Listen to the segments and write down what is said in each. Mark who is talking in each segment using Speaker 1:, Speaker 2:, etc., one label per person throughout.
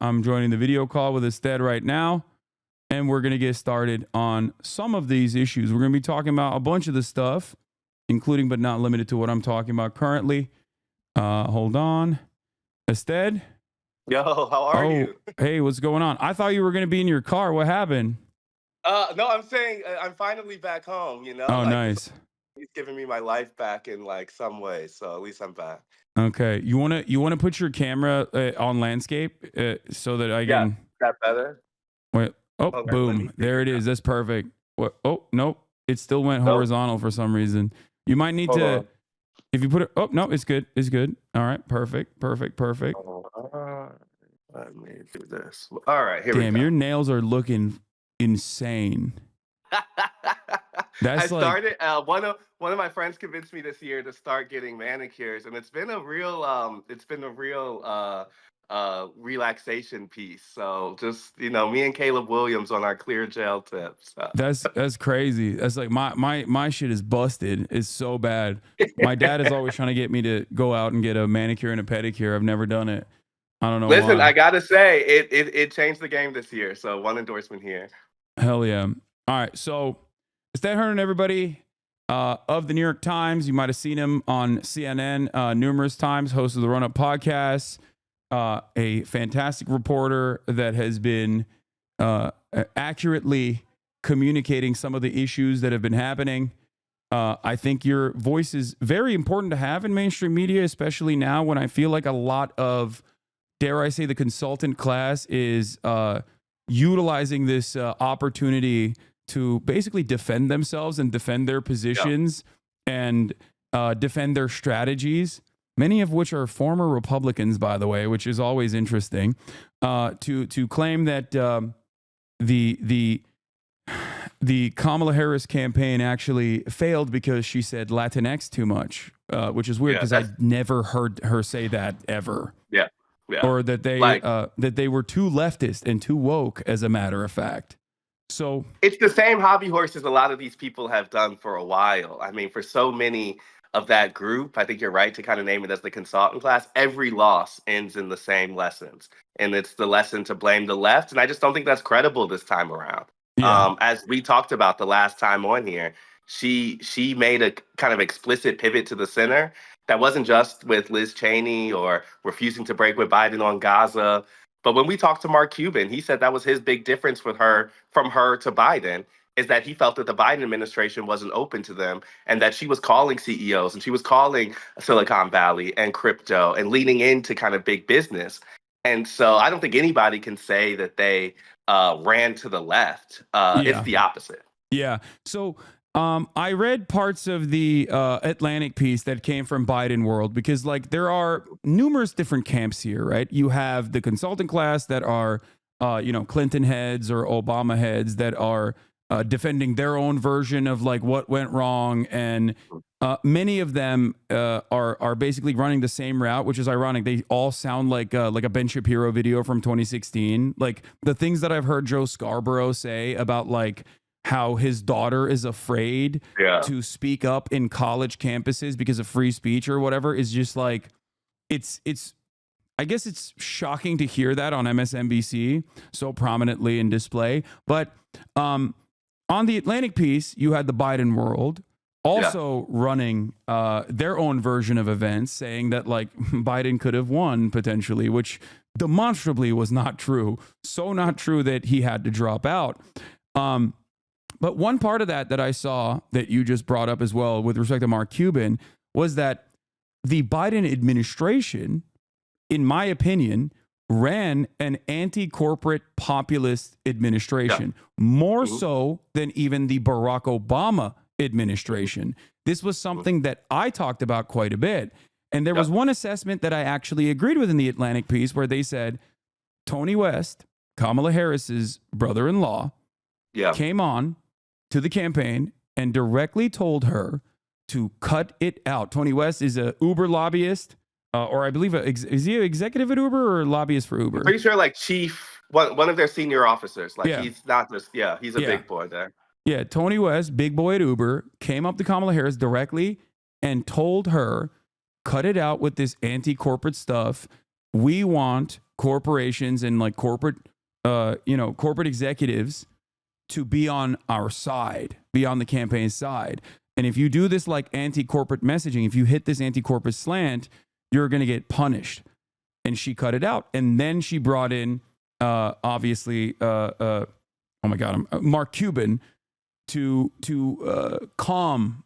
Speaker 1: I'm joining the video call with Astead right now, and we're going to get started on some of these issues. We're going to be talking about a bunch of the stuff, including but not limited to what I'm talking about currently. Hold on. Astead?
Speaker 2: Yo, how are you?
Speaker 1: Hey, what's going on? I thought you were going to be in your car. What happened?
Speaker 2: No, I'm saying I'm finally back home.
Speaker 1: Oh,
Speaker 2: Like
Speaker 1: nice.
Speaker 2: he's giving me my life back in like some way. So at least I'm back.
Speaker 1: Okay. You wanna put your camera on landscape so that I
Speaker 2: Yeah,
Speaker 1: can
Speaker 2: that better?
Speaker 1: wait. Oh,
Speaker 2: Okay, let me
Speaker 1: boom. There it
Speaker 2: figure it
Speaker 1: is. That's perfect. What? Oh, nope. It still went
Speaker 2: Nope.
Speaker 1: horizontal for some reason. You might need
Speaker 2: Hold
Speaker 1: to
Speaker 2: on.
Speaker 1: if you put it. Oh, no, it's good. It's good. All right. Perfect.
Speaker 2: Let me do this. All right, here we
Speaker 1: Damn,
Speaker 2: go.
Speaker 1: your nails are looking insane. That's
Speaker 2: I
Speaker 1: like
Speaker 2: started. One of my friends convinced me this year to start getting manicures, and it's been a real relaxation piece. So just me and Caleb Williams on our clear gel tips. So.
Speaker 1: that's crazy. That's like my shit is busted. It's so bad. My dad is always trying to get me to go out and get a manicure and a pedicure. I've never done it. I don't know
Speaker 2: Listen,
Speaker 1: why.
Speaker 2: I gotta say, it changed the game this year. So one endorsement here.
Speaker 1: Hell yeah. All right. So Astead Herndon, everybody, of the New York Times. You might have seen him on CNN numerous times, host of the Run Up podcast, a fantastic reporter that has been accurately communicating some of the issues that have been happening. I think your voice is very important to have in mainstream media, especially now when I feel like a lot of, dare I say, the consultant class is utilizing this opportunity to basically defend themselves and defend their positions and defend their strategies, many of which are former Republicans, by the way, which is always interesting, to claim that the Kamala Harris campaign actually failed because she said Latinx too much, which is weird because I never heard her say that ever.
Speaker 2: Yeah. Yeah.
Speaker 1: Or that they were too leftist and too woke, as a matter of fact. So
Speaker 2: it's the same hobby horses a lot of these people have done for a while. I mean, for so many of that group, I think you're right to kind of name it as the consultant class. Every loss ends in the same lessons, and it's the lesson to blame the left. And I just don't think that's credible this time around.
Speaker 1: yeah.
Speaker 2: As we talked about the last time on here, she made a kind of explicit pivot to the center that wasn't just with Liz Cheney or refusing to break with Biden on Gaza. But when we talked to Mark Cuban, he said that was his big difference with her, from her to Biden, is that he felt that the Biden administration wasn't open to them and that she was calling CEOs and she was calling Silicon Valley and crypto and leaning into kind of big business. And so I don't think anybody can say that they ran to the left. It's the opposite.
Speaker 1: Yeah. So I read parts of the Atlantic piece that came from Biden World because, like, there are numerous different camps here, right? You have the consultant class that are, Clinton heads or Obama heads that are defending their own version of like what went wrong, and many of them are basically running the same route, which is ironic. They all sound like a Ben Shapiro video from 2016. Like the things that I've heard Joe Scarborough say about like how his daughter is afraid to speak up in college campuses because of free speech or whatever is just like, it's I guess it's shocking to hear that on MSNBC so prominently in display. But on the Atlantic piece, you had the Biden World also running their own version of events, saying that like Biden could have won potentially, which demonstrably was not true. So not true that he had to drop out. But one part of that I saw that you just brought up as well with respect to Mark Cuban was that the Biden administration, in my opinion, ran an anti-corporate populist administration, more so than even the Barack Obama administration. This was something that I talked about quite a bit. And there was one assessment that I actually agreed with in the Atlantic piece where they said Tony West, Kamala Harris's brother-in-law, came on to the campaign and directly told her to cut it out. Tony West is a Uber lobbyist, or I believe, is he an executive at Uber or lobbyist for Uber?
Speaker 2: I'm pretty sure like one of their senior officers. Like he's not just, he's a big boy there.
Speaker 1: Yeah, Tony West, big boy at Uber, came up to Kamala Harris directly and told her, cut it out with this anti-corporate stuff. We want corporations and like corporate, corporate executives to be on our side, be on the campaign side. And if you do this like anti-corporate messaging, if you hit this anti-corporate slant, you're going to get punished. And she cut it out. And then she brought in, obviously, oh my God, Mark Cuban to calm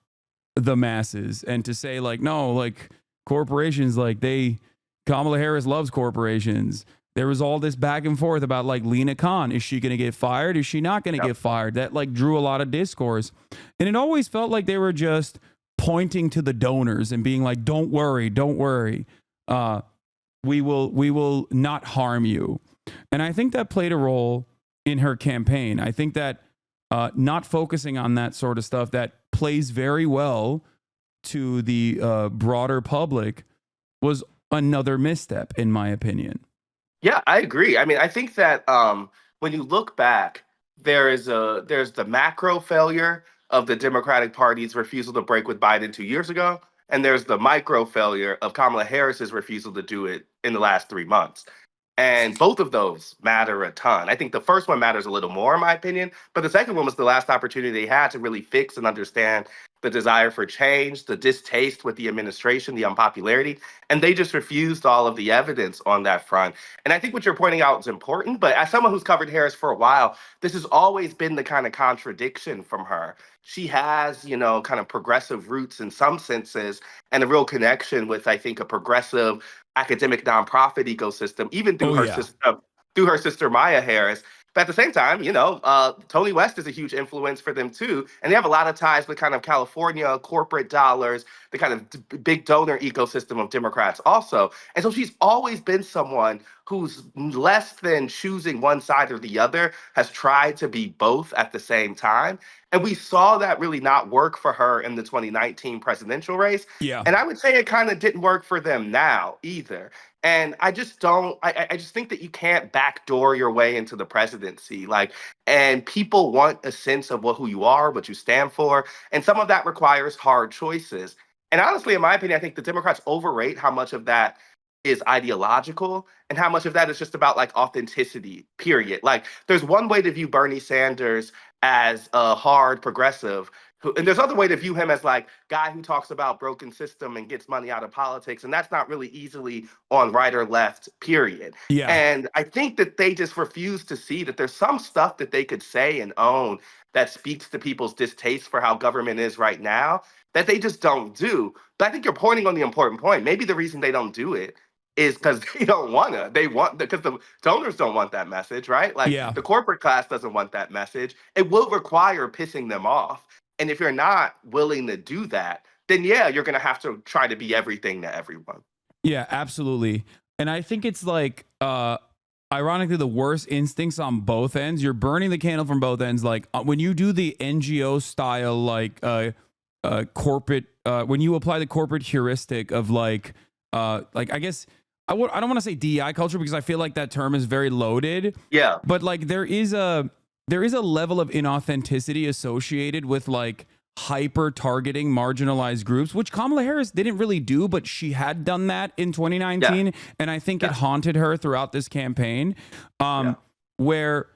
Speaker 1: the masses and to say like, no, like corporations, like Kamala Harris loves corporations. There was all this back and forth about like Lena Khan. Is she going to get fired? Is she not going to get fired? That like drew a lot of discourse. And it always felt like they were just pointing to the donors and being like, don't worry, don't worry. We will not harm you. And I think that played a role in her campaign. I think that not focusing on that sort of stuff that plays very well to the broader public was another misstep, in my opinion.
Speaker 2: Yeah, I agree. I mean, I think that when you look back, there's the macro failure of the Democratic Party's refusal to break with Biden 2 years ago, and there's the micro failure of Kamala Harris's refusal to do it in the last 3 months. And both of those matter a ton. I think the first one matters a little more, in my opinion, but the second one was the last opportunity they had to really fix and understand the desire for change, the distaste with the administration, the unpopularity, and they just refused all of the evidence on that front. And I think what you're pointing out is important, but as someone who's covered Harris for a while, this has always been the kind of contradiction from her. She has, kind of progressive roots in some senses and a real connection with, I think, a progressive academic nonprofit ecosystem, even through through her sister Maya Harris. But at the same time, Tony West is a huge influence for them too, and they have a lot of ties with kind of California corporate dollars, the kind of big donor ecosystem of Democrats also. And so she's always been someone who's less than choosing one side or the other, has tried to be both at the same time. And we saw that really not work for her in the 2019 presidential race.
Speaker 1: Yeah.
Speaker 2: And I would say it kind of didn't work for them now either. And I just don't, I just think that you can't backdoor your way into the presidency. And people want a sense of who you are, what you stand for. And some of that requires hard choices. And honestly, in my opinion, I think the Democrats overrate how much of that is ideological and how much of that is just about authenticity, period. There's one way to view Bernie Sanders as a hard progressive, and there's other way to view him as guy who talks about broken system and gets money out of politics, and that's not really easily on right or left, period.
Speaker 1: Yeah.
Speaker 2: And I think that they just refuse to see that there's some stuff that they could say and own that speaks to people's distaste for how government is right now that they just don't do. But I think you're pointing on the important point. Maybe the reason they don't do it is because they don't want to. Because the donors don't want that message, right? The corporate class doesn't want that message. It will require pissing them off. And if you're not willing to do that, then yeah, you're going to have to try to be everything to everyone.
Speaker 1: Yeah, absolutely. And I think it's ironically, the worst instincts on both ends. You're burning the candle from both ends. When you do the NGO style, corporate, when you apply the corporate heuristic of I guess I don't want to say DEI culture because I feel like that term is very loaded.
Speaker 2: Yeah.
Speaker 1: But there is a level of inauthenticity associated with hyper targeting marginalized groups, which Kamala Harris didn't really do, but she had done that in 2019. Yeah. And I think it haunted her throughout this campaign, where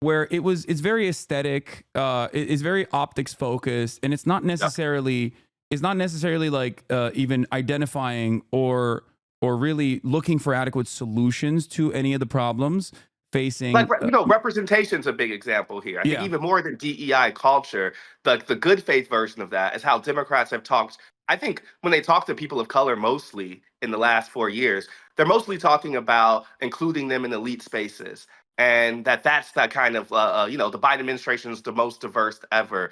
Speaker 1: it's very aesthetic, it's very optics focused, and it's not necessarily even identifying or really looking for adequate solutions to any of the problems facing.
Speaker 2: Representation's a big example here. I think even more than DEI culture, the good faith version of that is how Democrats have talked. I think when they talk to people of color mostly in the last 4 years, they're mostly talking about including them in elite spaces. And that's that kind of, the Biden administration is the most diverse ever.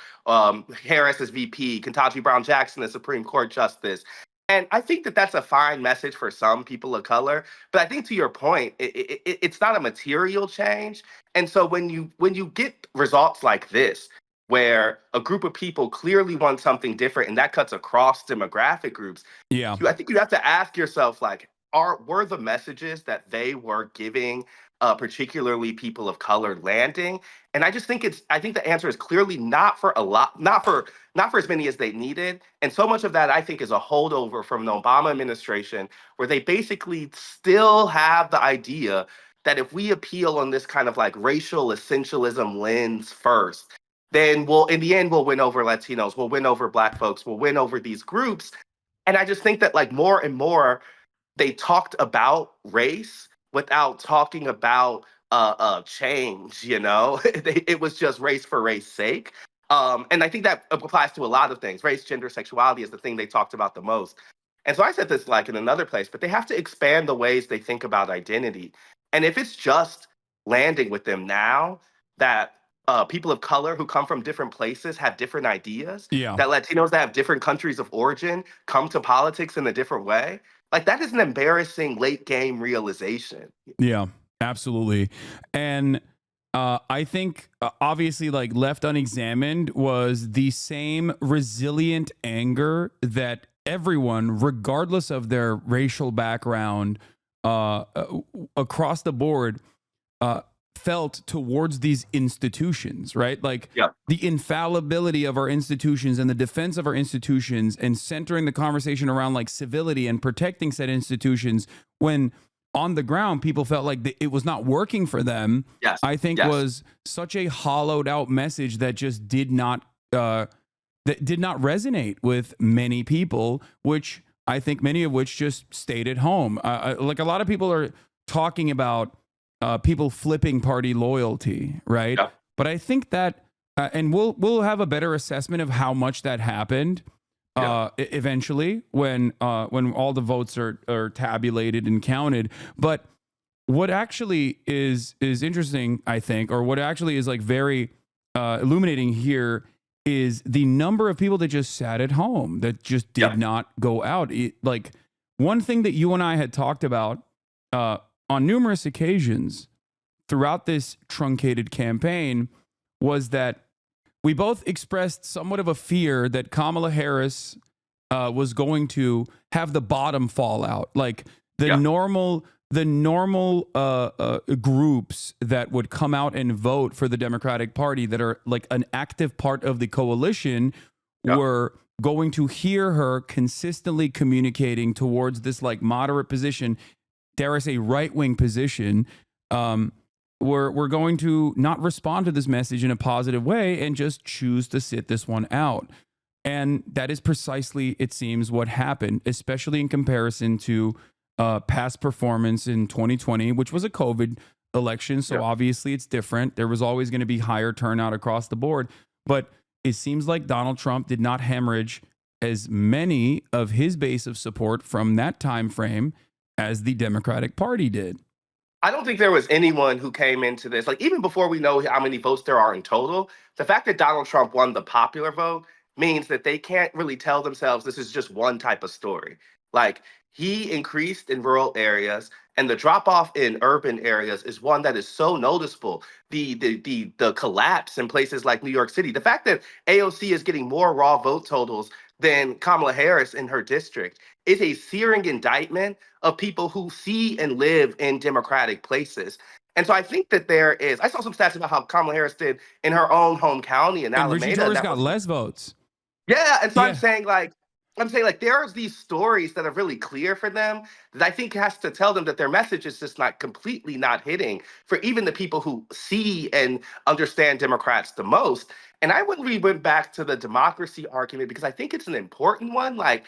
Speaker 2: Harris as VP, Ketanji Brown Jackson as Supreme Court Justice. And I think that that's a fine message for some people of color. But I think to your point, it's not a material change. And so when you get results like this, where a group of people clearly want something different, and that cuts across demographic groups, I think you have to ask yourself, were the messages that they were giving particularly people of color, landing. And I think the answer is clearly not for a lot, not for as many as they needed. And so much of that I think is a holdover from the Obama administration, where they basically still have the idea that if we appeal on this kind of like racial essentialism lens first, then we'll in the end we'll win over Latinos, we'll win over Black folks, we'll win over these groups. And I just think that like more and more they talked about race without talking about change. You know, it was just race for race sake. And I think that applies to a lot of things. Race, gender, sexuality is the thing they talked about the most. And so I said this like in another place, but they have to expand the ways they think about identity. And if it's just landing with them now that people of color who come from different places have different ideas,
Speaker 1: Yeah.
Speaker 2: that Latinos that have different countries of origin come to politics in a different way, like that is an embarrassing late game realization.
Speaker 1: Yeah, absolutely. And I think obviously, like left unexamined, was the same resilient anger that everyone, regardless of their racial background, across the board, uh, felt towards these institutions, right? Like
Speaker 2: Yeah.
Speaker 1: the infallibility of our institutions and the defense of our institutions and centering the conversation around like civility and protecting said institutions when on the ground people felt like it was not working for them.
Speaker 2: Yes.
Speaker 1: I think
Speaker 2: Yes.
Speaker 1: was such a hollowed out message that just did not resonate with many people, which I think many of which just stayed at home. Like a lot of people are talking about people flipping party loyalty, right?
Speaker 2: Yeah.
Speaker 1: But I think that, and we'll have a better assessment of how much that happened eventually when all the votes are tabulated and counted. But what actually is interesting, I think, or what actually is like very illuminating here is the number of people that just sat at home, that just did not go out. Like one thing that you and I had talked about on numerous occasions throughout this truncated campaign was that we both expressed somewhat of a fear that Kamala Harris was going to have the bottom fall out, like the normal groups that would come out and vote for the Democratic Party that are like an active part of the coalition were going to hear her consistently communicating towards this like moderate position, dare I say right-wing position. We're going to not respond to this message in a positive way and just choose to sit this one out. And that is precisely, it seems, what happened, especially in comparison to past performance in 2020, which was a COVID election. So obviously it's different. There was always going to be higher turnout across the board. But it seems like Donald Trump did not hemorrhage as many of his base of support from that time frame as the Democratic Party did.
Speaker 2: I don't think there was anyone who came into this, like even before we know how many votes there are in total, the fact that Donald Trump won the popular vote means that they can't really tell themselves this is just one type of story. Like he increased in rural areas and the drop off in urban areas is one that is so noticeable. The collapse in places like New York City, the fact that AOC is getting more raw vote totals than Kamala Harris in her district is a searing indictment of people who see and live in Democratic places. And so I think that I saw some stats about how Kamala Harris did in her own home county in
Speaker 1: And Richie
Speaker 2: Alameda.
Speaker 1: Torres got less votes.
Speaker 2: Yeah, and so I'm saying like there are these stories that are really clear for them that I think has to tell them that their message is just not completely not hitting for even the people who see and understand Democrats the most. And I wouldn't really went back to the democracy argument because I think it's an important one. Like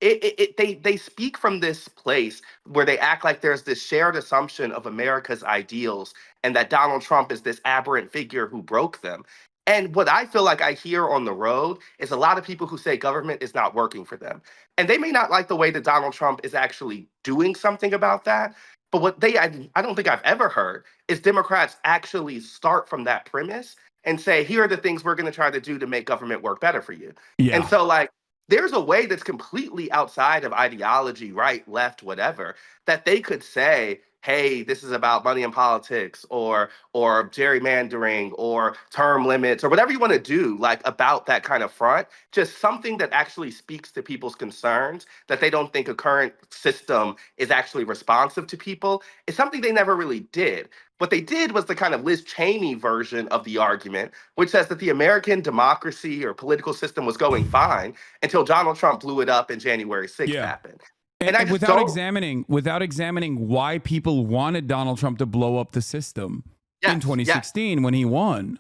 Speaker 2: they speak from this place where they act like there's this shared assumption of America's ideals and that Donald Trump is this aberrant figure who broke them. And what I feel like I hear on the road is a lot of people who say government is not working for them. And they may not like the way that Donald Trump is actually doing something about that. But I don't think I've ever heard is Democrats actually start from that premise and say, here are the things we're going to try to do to make government work better for you.
Speaker 1: Yeah.
Speaker 2: And so, like, there's a way that's completely outside of ideology, right, left, whatever, that they could say, hey, this is about money in politics or gerrymandering or term limits or whatever you want to do, like about that kind of front, just something that actually speaks to people's concerns, that they don't think a current system is actually responsive to people, is something they never really did. What they did was the kind of Liz Cheney version of the argument, which says that the American democracy or political system was going fine until Donald Trump blew it up and January 6th
Speaker 1: Yeah.
Speaker 2: happened. And I
Speaker 1: And
Speaker 2: just don't.
Speaker 1: without examining why people wanted Donald Trump to blow up the system in
Speaker 2: Yes, yes.
Speaker 1: 2016 when he won.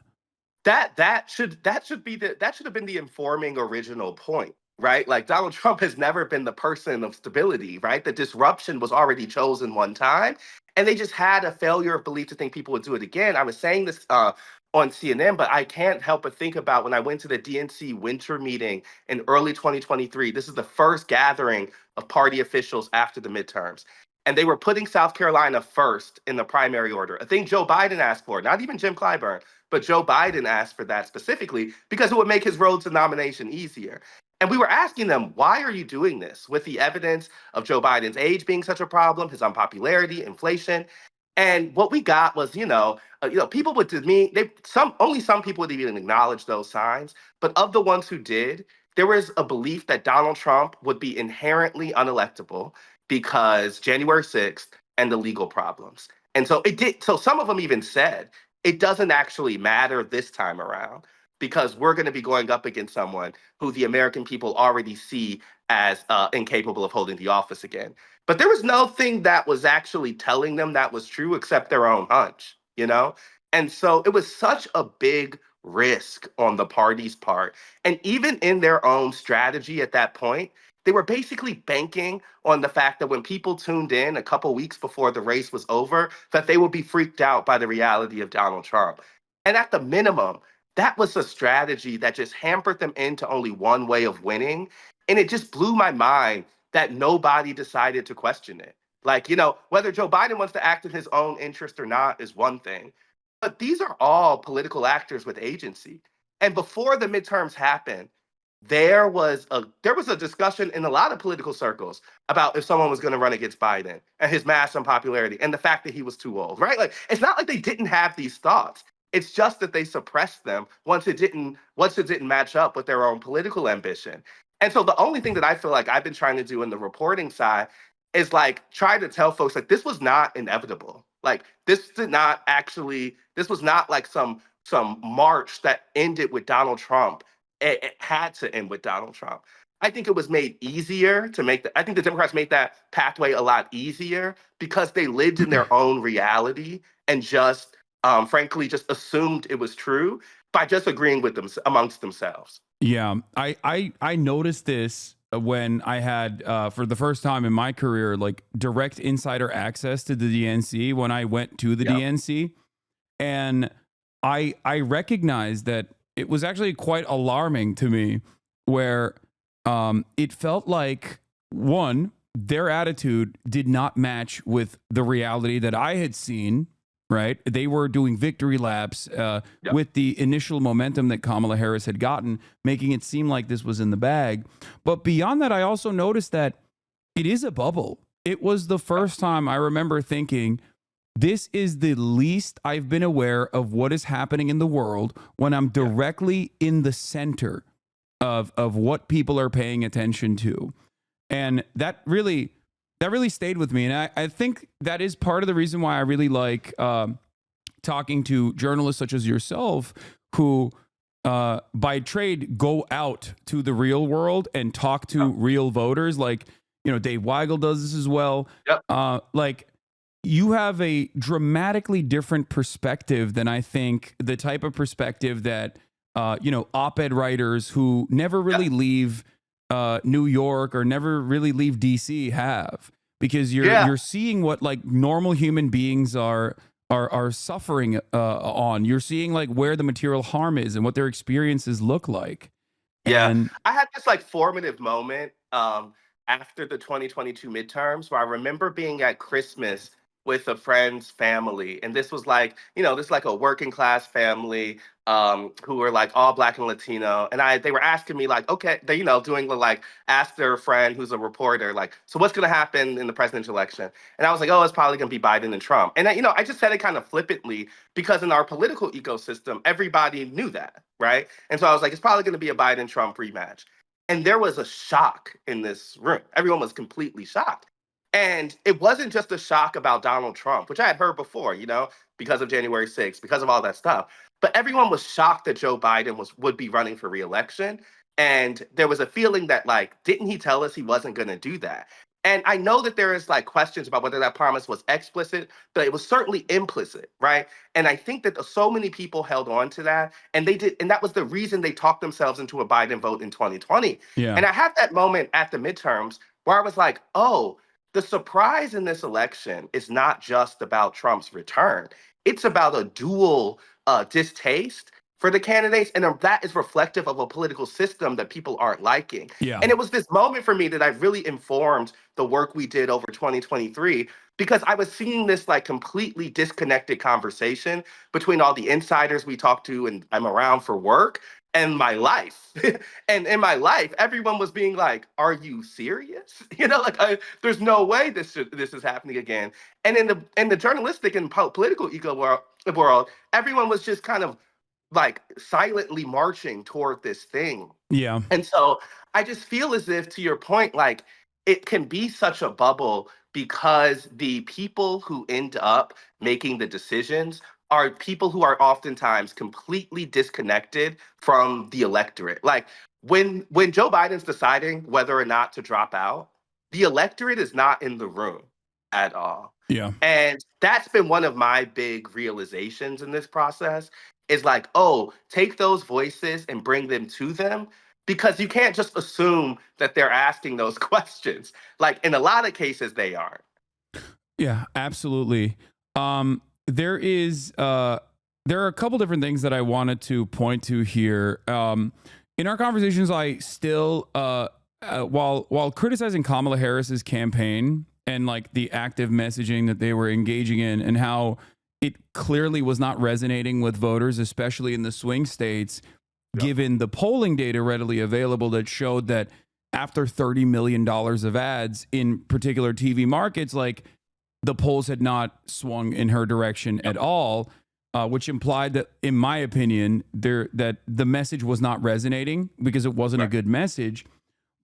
Speaker 2: That should have been the informing original point, right? Like Donald Trump has never been the person of stability, right? The disruption was already chosen one time, and they just had a failure of belief to think people would do it again. I was saying this on CNN, but I can't help but think about when I went to the DNC winter meeting in early 2023. This is the first gathering of party officials after the midterms. And they were putting South Carolina first in the primary order, a thing Joe Biden asked for, not even Jim Clyburn. But Joe Biden asked for that specifically because it would make his road to nomination easier. And we were asking them, why are you doing this with the evidence of Joe Biden's age being such a problem, his unpopularity, inflation? And what we got was, people would to me, only some people would even acknowledge those signs. But of the ones who did, there was a belief that Donald Trump would be inherently unelectable because January 6th and the legal problems. And so it did. So some of them even said, it doesn't actually matter this time around because we're going to be going up against someone who the American people already see as incapable of holding the office again. But there was nothing that was actually telling them that was true except their own hunch, you know? And so it was such a big risk on the party's part. And even in their own strategy at that point, they were basically banking on the fact that when people tuned in a couple weeks before the race was over, that they would be freaked out by the reality of Donald Trump. And at the minimum, that was a strategy that just hampered them into only one way of winning. And it just blew my mind that nobody decided to question it. Like, whether Joe Biden wants to act in his own interest or not is one thing. But these are all political actors with agency. And before the midterms happened, there was a discussion in a lot of political circles about if someone was going to run against Biden and his mass unpopularity and the fact that he was too old, right? Like it's not like they didn't have these thoughts. It's just that they suppressed them once it didn't match up with their own political ambition. And so the only thing that I feel like I've been trying to do in the reporting side is like try to tell folks like this was not inevitable. Like this was not like some march that ended with Donald Trump. It had to end with Donald Trump. I think it was made easier to I think the Democrats made that pathway a lot easier because they lived in their own reality and just, frankly, just assumed it was true by just agreeing with them amongst themselves.
Speaker 1: Yeah, I noticed this when I had for the first time in my career like direct insider access to the DNC when I went to the
Speaker 2: Yeah.
Speaker 1: DNC, and I recognized that it was actually quite alarming to me, where it felt like one, their attitude did not match with the reality that I had seen. Right, they were doing victory laps
Speaker 2: Yep.
Speaker 1: with the initial momentum that Kamala Harris had gotten, making it seem like this was in the bag. But beyond that, I also noticed that it is a bubble. It was the first time I remember thinking, this is the least I've been aware of what is happening in the world when I'm
Speaker 2: Yeah.
Speaker 1: directly in the center of what people are paying attention to. And that really stayed with me. And I think that is part of the reason why I really like talking to journalists such as yourself who by trade go out to the real world and talk to
Speaker 2: Yep.
Speaker 1: real voters. Like, Dave Weigel does this as well.
Speaker 2: Yep.
Speaker 1: Like, you have a dramatically different perspective than I think the type of perspective that op-ed writers who never really leave New York or never really leave DC have, because
Speaker 2: Yeah.
Speaker 1: you're seeing what like normal human beings are suffering on. You're seeing like where the material harm is and what their experiences look like.
Speaker 2: Yeah,
Speaker 1: And
Speaker 2: I had this like formative moment after the 2022 midterms where I remember being at Christmas with a friend's family, and this was like, this like a working class family who were like all Black and Latino, and they were asking me like, okay, they doing the like ask their friend who's a reporter like, so what's gonna happen in the presidential election? And I was like, oh, it's probably gonna be Biden and Trump, and I just said it kind of flippantly because in our political ecosystem, everybody knew that, right? And so I was like, it's probably going to be a Biden Trump rematch. And there was a shock in this room. Everyone was completely shocked. And it wasn't just a shock about Donald Trump, which I had heard before. because of January 6th, because of all that stuff. But everyone was shocked that Joe Biden would be running for reelection. And there was a feeling that, like, didn't he tell us he wasn't going to do that? And I know that there is like questions about whether that promise was explicit, but it was certainly implicit, right? And I think that so many people held on to that, and they did, and that was the reason they talked themselves into a Biden vote in 2020.
Speaker 1: Yeah.
Speaker 2: And I had that moment at the midterms where I was like, oh, the surprise in this election is not just about Trump's return. It's about a dual distaste for the candidates, and that is reflective of a political system that people aren't liking.
Speaker 1: Yeah.
Speaker 2: And it was this moment for me that I really informed the work we did over 2023, because I was seeing this like completely disconnected conversation between all the insiders we talk to and I'm around for work and my life. And in my life, everyone was being like, "Are you serious?" Like there's no way this is happening again. And in the journalistic and political world, everyone was just kind of like silently marching toward this thing.
Speaker 1: Yeah.
Speaker 2: And so I just feel as if, to your point, like it can be such a bubble because the people who end up making the decisions are people who are oftentimes completely disconnected from the electorate. Like when Joe Biden's deciding whether or not to drop out, the electorate is not in the room at all.
Speaker 1: Yeah.
Speaker 2: And that's been one of my big realizations in this process is like, oh, take those voices and bring them to them, because you can't just assume that they're asking those questions. Like in a lot of cases, they aren't.
Speaker 1: Yeah, absolutely. There are a couple different things that I wanted to point to here. In our conversations, I still, while criticizing Kamala Harris's campaign and like the active messaging that they were engaging in and how it clearly was not resonating with voters, especially in the swing states, given the polling data readily available that showed that after $30 million of ads in particular TV markets, like the polls had not swung in her direction at all, which implied that, in my opinion, that the message was not resonating because it wasn't a good message.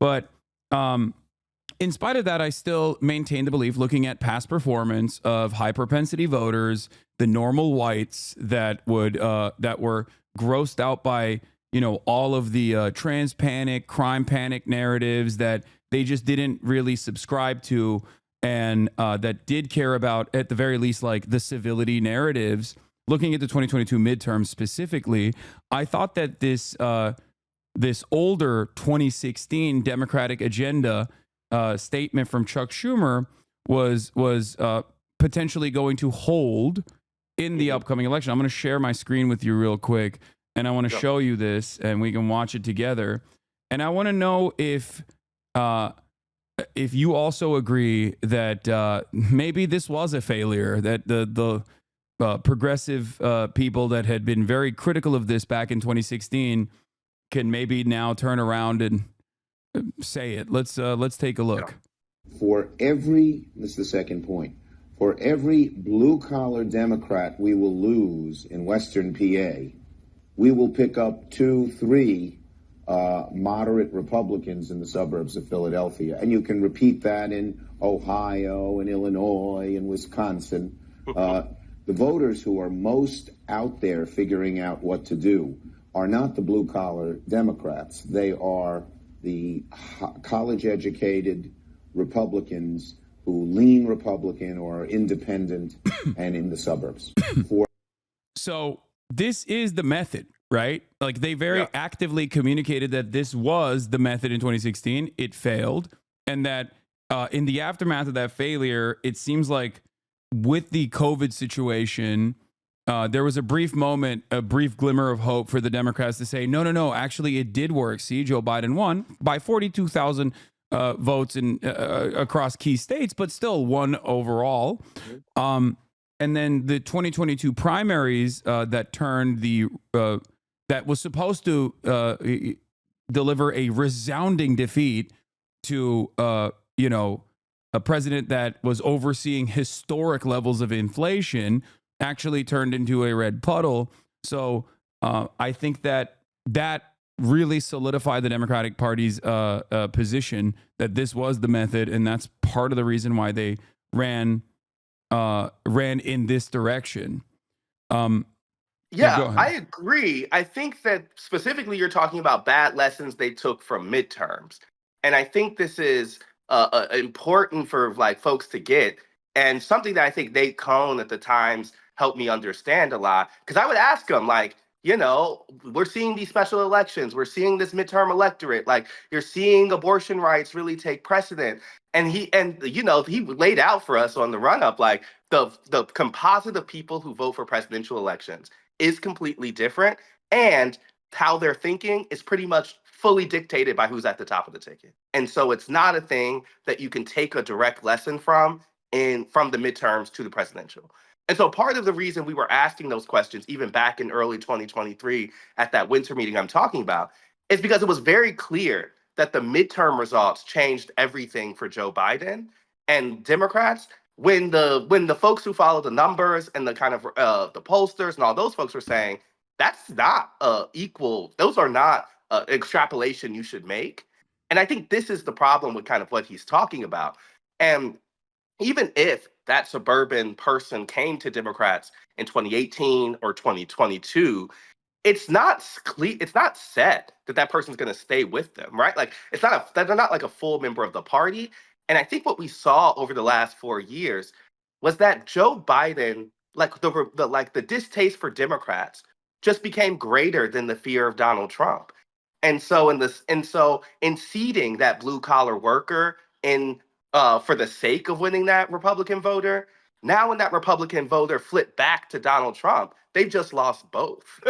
Speaker 1: But in spite of that, I still maintain the belief, looking at past performance of high propensity voters, the normal whites that were grossed out by all of the trans panic, crime panic narratives that they just didn't really subscribe to, and that did care about, at the very least, like the civility narratives. Looking at the 2022 midterms specifically, I thought that this older 2016 Democratic agenda statement from Chuck Schumer was potentially going to hold in the upcoming election. I'm going to share my screen with you real quick, and I want to show you this, and we can watch it together. And I want to know if you also agree that maybe this was a failure, that the progressive people that had been very critical of this back in 2016 can maybe now turn around and say it. Let's take a look.
Speaker 3: This is the second point. For every blue-collar Democrat we will lose in Western PA, we will pick up 2-3 moderate Republicans in the suburbs of Philadelphia. And you can repeat that in Ohio and Illinois and Wisconsin. The voters who are most out there figuring out what to do are not the blue-collar Democrats. They are the college-educated Republicans who lean Republican or are independent and in the suburbs.
Speaker 1: So this is the method, right? Like they very actively communicated that this was the method in 2016. It failed. And that in the aftermath of that failure, it seems like with the COVID situation, there was a brief moment, a brief glimmer of hope for the Democrats to say, no, actually it did work. See, Joe Biden won by 42,000 votes in across key states, but still won overall. And then the 2022 primaries that turned that was supposed to deliver a resounding defeat to a president that was overseeing historic levels of inflation, actually turned into a red puddle. So I think that really solidified the Democratic Party's position that this was the method, and that's part of the reason why they ran in this direction. Yeah, go
Speaker 2: Yeah,
Speaker 1: ahead.
Speaker 2: I agree. I think that specifically you're talking about bad lessons they took from midterms. And I think this is important for like folks to get, and something that I think Nate Cohn at the Times helped me understand a lot. Because I would ask him, like, we're seeing these special elections, we're seeing this midterm electorate, like you're seeing abortion rights really take precedent. And he laid out for us on the run up, like the composite of people who vote for presidential elections is completely different, and how they're thinking is pretty much fully dictated by who's at the top of the ticket. And so it's not a thing that you can take a direct lesson from the midterms to the presidential. And so part of the reason we were asking those questions even back in early 2023 at that winter meeting I'm talking about is because it was very clear that the midterm results changed everything for Joe Biden and Democrats, when the folks who follow the numbers and the kind of the pollsters and all those folks were saying that's not equal, those are not extrapolation you should make. And I think this is the problem with kind of what he's talking about. And even if that suburban person came to Democrats in 2018 or 2022, it's not set that that person's going to stay with them, right? Like it's not that they're not like a full member of the party. And I think what we saw over the last 4 years was that Joe Biden, like the distaste for Democrats, just became greater than the fear of Donald Trump. And so in seeding that blue collar worker in for the sake of winning that Republican voter, now when that Republican voter flipped back to Donald Trump, they've just lost both.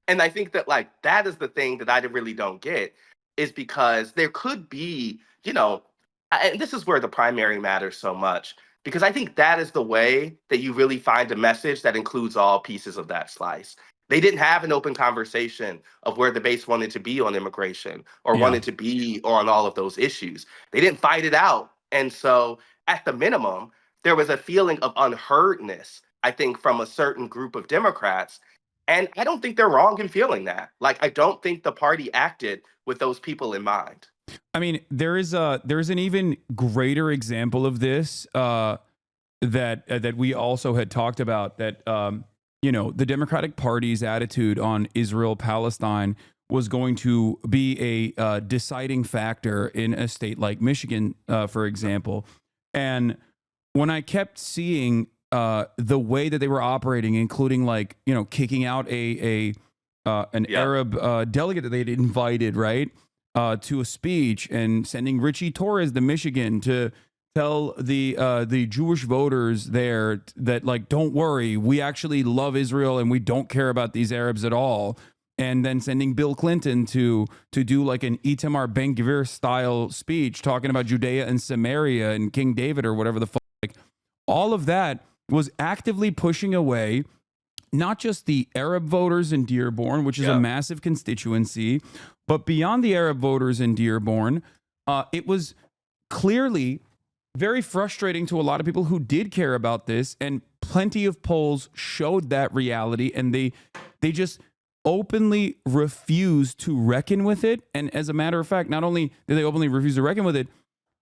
Speaker 2: And I think that like that is the thing that I really don't get, is because there could be, and this is where the primary matters so much, because I think that is the way that you really find a message that includes all pieces of that slice. They didn't have an open conversation of where the base wanted to be on immigration or
Speaker 1: Yeah.
Speaker 2: wanted to be on all of those issues. They didn't fight it out. And so at the minimum, there was a feeling of unheardness, I think, from a certain group of Democrats. And I don't think they're wrong in feeling that. Like, I don't think the party acted with those people in mind.
Speaker 1: I mean, there's an even greater example of this that we also had talked about, that the Democratic Party's attitude on Israel Palestine was going to be a deciding factor in a state like Michigan, for example. And when I kept seeing the way that they were operating, including like kicking out an Arab delegate that they'd invited, right, to a speech, and sending Richie Torres to Michigan to tell the Jewish voters there that, like, don't worry, we actually love Israel and we don't care about these Arabs at all. And then sending Bill Clinton to do like an Itamar Ben-Gvir style speech talking about Judea and Samaria and King David or whatever the fuck. Like, all of that was actively pushing away not just the Arab voters in Dearborn, which is a massive constituency, but beyond the Arab voters in Dearborn, it was clearly very frustrating to a lot of people who did care about this, and plenty of polls showed that reality, and they just openly refused to reckon with it. And as a matter of fact, not only did they openly refuse to reckon with it,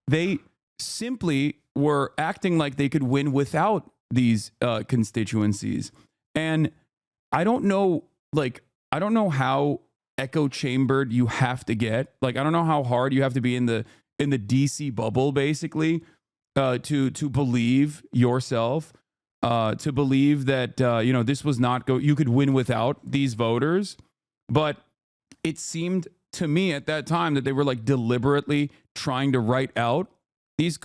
Speaker 1: they simply were acting like they could win without these constituencies. And I don't know how echo chambered you have to get. Like, I don't know how hard you have to be in the DC bubble, basically, to believe yourself, to believe that this was not you could win without these voters. But it seemed to me at that time that they were like deliberately trying to write out this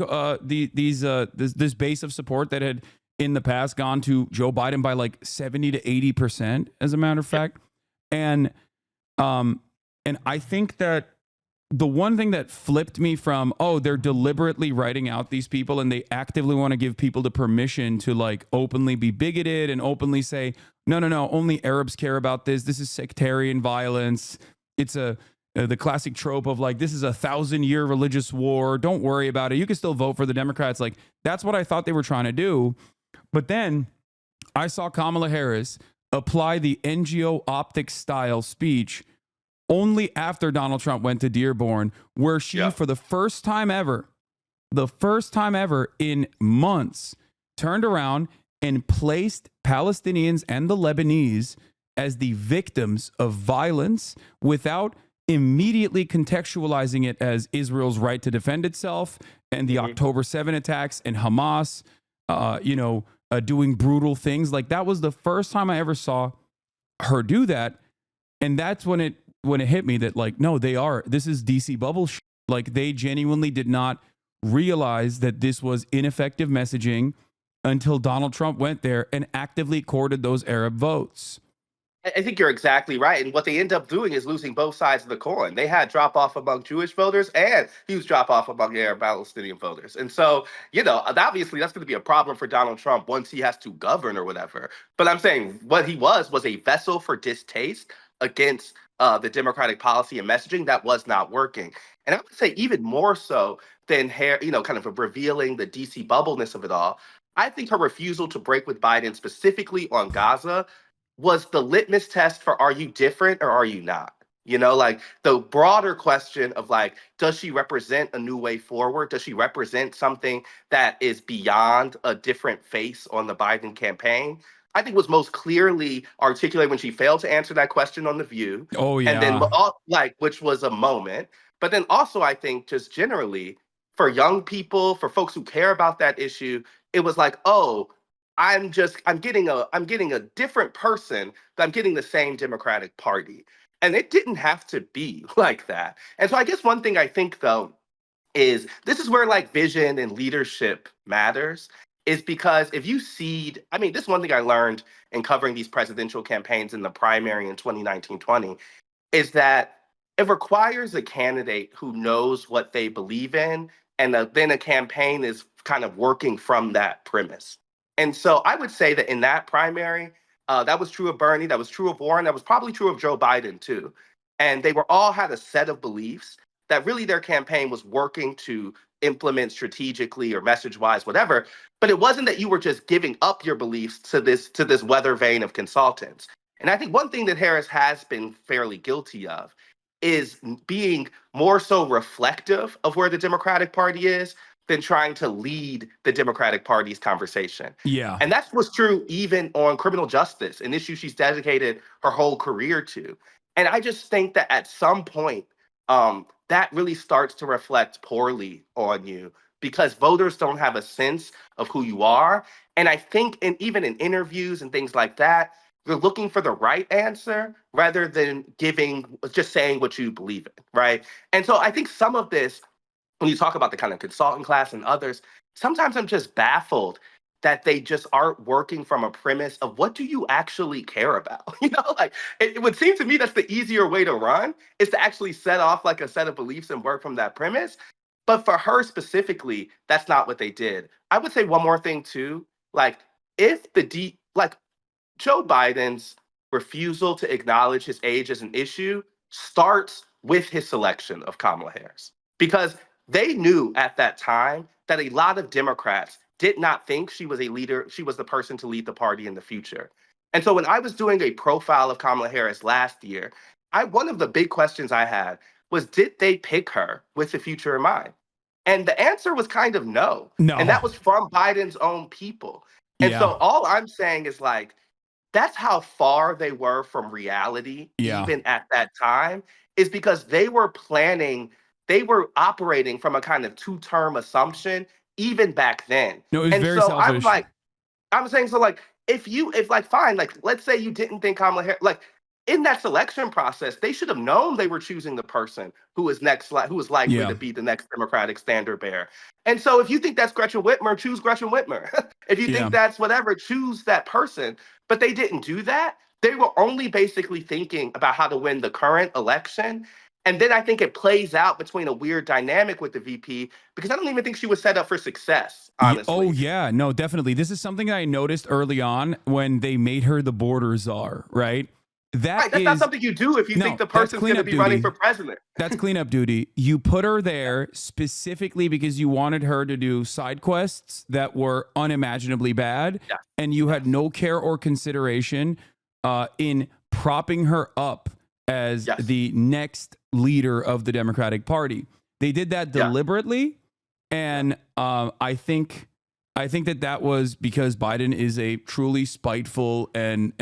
Speaker 1: base of support that had in the past gone to Joe Biden by like 70 to 80%, as a matter of fact. And I think that the one thing that flipped me from, they're deliberately writing out these people and they actively want to give people the permission to like openly be bigoted and openly say, no, only Arabs care about this. This is sectarian violence. It's the classic trope of like, this is 1,000-year religious war. Don't worry about it. You can still vote for the Democrats. Like, that's what I thought they were trying to do. But then I saw Kamala Harris apply the NGO optics style speech only after Donald Trump went to Dearborn, where she, for the first time ever in months, turned around and placed Palestinians and the Lebanese as the victims of violence without immediately contextualizing it as Israel's right to defend itself and the October 7 attacks and Hamas, doing brutal things. Like, that was the first time I ever saw her do that. And that's when it hit me that, like, no, this is DC bubble shit. Like, they genuinely did not realize that this was ineffective messaging until Donald Trump went there and actively courted those Arab votes.
Speaker 2: I think you're exactly right. And what they end up doing is losing both sides of the coin. They had drop off among Jewish voters and huge drop off among Arab Palestinian voters. And so, obviously that's going to be a problem for Donald Trump once he has to govern or whatever. But I'm saying what he was a vessel for distaste against the Democratic policy and messaging that was not working. And I would say even more so than kind of revealing the DC bubbleness of it all, I think her refusal to break with Biden specifically on Gaza was the litmus test for, are you different or are you not? Like the broader question of, like, does she represent a new way forward? Does she represent something that is beyond a different face on the Biden campaign? I think was most clearly articulated when she failed to answer that question on The View.
Speaker 1: Oh, yeah.
Speaker 2: And then, which was a moment. But then also, I think just generally for young people, for folks who care about that issue, it was like, oh, I'm getting a different person, but I'm getting the same Democratic Party. And it didn't have to be like that. And so I guess one thing I think, though, is this is where, like, vision and leadership matters, is because if you cede, this is one thing I learned in covering these presidential campaigns in the primary in 2019-20, is that it requires a candidate who knows what they believe in, and then a campaign is kind of working from that premise. And so I would say that in that primary, that was true of Bernie, that was true of Warren, that was probably true of Joe Biden too. And they all had a set of beliefs that really their campaign was working to implement strategically or message-wise, whatever. But it wasn't that you were just giving up your beliefs to this weather vane of consultants. And I think one thing that Harris has been fairly guilty of is being more so reflective of where the Democratic Party is than trying to lead the Democratic Party's conversation.
Speaker 1: Yeah.
Speaker 2: And that was true even on criminal justice, an issue she's dedicated her whole career to. And I just think that at some point, that really starts to reflect poorly on you because voters don't have a sense of who you are. And I think even in interviews and things like that, you're looking for the right answer rather than just saying what you believe in, right? And so I think some of this, when you talk about the kind of consultant class and others, sometimes I'm just baffled that they just aren't working from a premise of what do you actually care about? Like it would seem to me that's the easier way to run is to actually set off like a set of beliefs and work from that premise. But for her specifically, that's not what they did. I would say one more thing too, like if Joe Biden's refusal to acknowledge his age as an issue starts with his selection of Kamala Harris, because they knew at that time that a lot of Democrats did not think she was a leader, she was the person to lead the party in the future. And so when I was doing a profile of Kamala Harris last year, one of the big questions I had was, did they pick her with the future in mind? And the answer was kind of no.
Speaker 1: No.
Speaker 2: And that was from Biden's own people. And so all I'm saying is, like, that's how far they were from reality, even at that time, is because they were operating from a kind of two-term assumption, even back then.
Speaker 1: No, it was very selfish.
Speaker 2: I'm saying, so like, fine, like, let's say you didn't think Kamala Harris, like, in that selection process, they should have known they were choosing the person who was likely to be the next Democratic standard bearer. And so if you think that's Gretchen Whitmer, choose Gretchen Whitmer. If you think that's whatever, choose that person. But they didn't do that. They were only basically thinking about how to win the current election. And then I think it plays out between a weird dynamic with the VP, because I don't even think she was set up for success, honestly.
Speaker 1: Oh, yeah. No, definitely. This is something I noticed early on when they made her the border czar, right?
Speaker 2: That's not something you do if you think the person's going to be running for president.
Speaker 1: That's cleanup duty. You put her there specifically because you wanted her to do side quests that were unimaginably bad, and you had no care or consideration in propping her up as the next leader of the Democratic Party. They did that deliberately, and I think I think that was because Biden is a truly spiteful and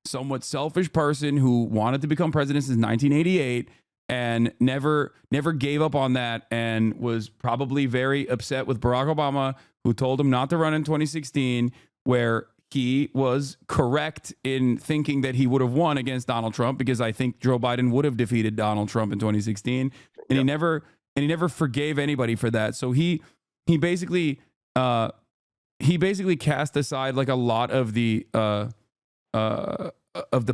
Speaker 1: somewhat selfish person who wanted to become president since 1988 and never gave up on that, and was probably very upset with Barack Obama, who told him not to run in 2016, where he was correct in thinking that he would have won against Donald Trump, because I think Joe Biden would have defeated Donald Trump in 2016, and he never forgave anybody for that. So he basically cast aside like a lot of the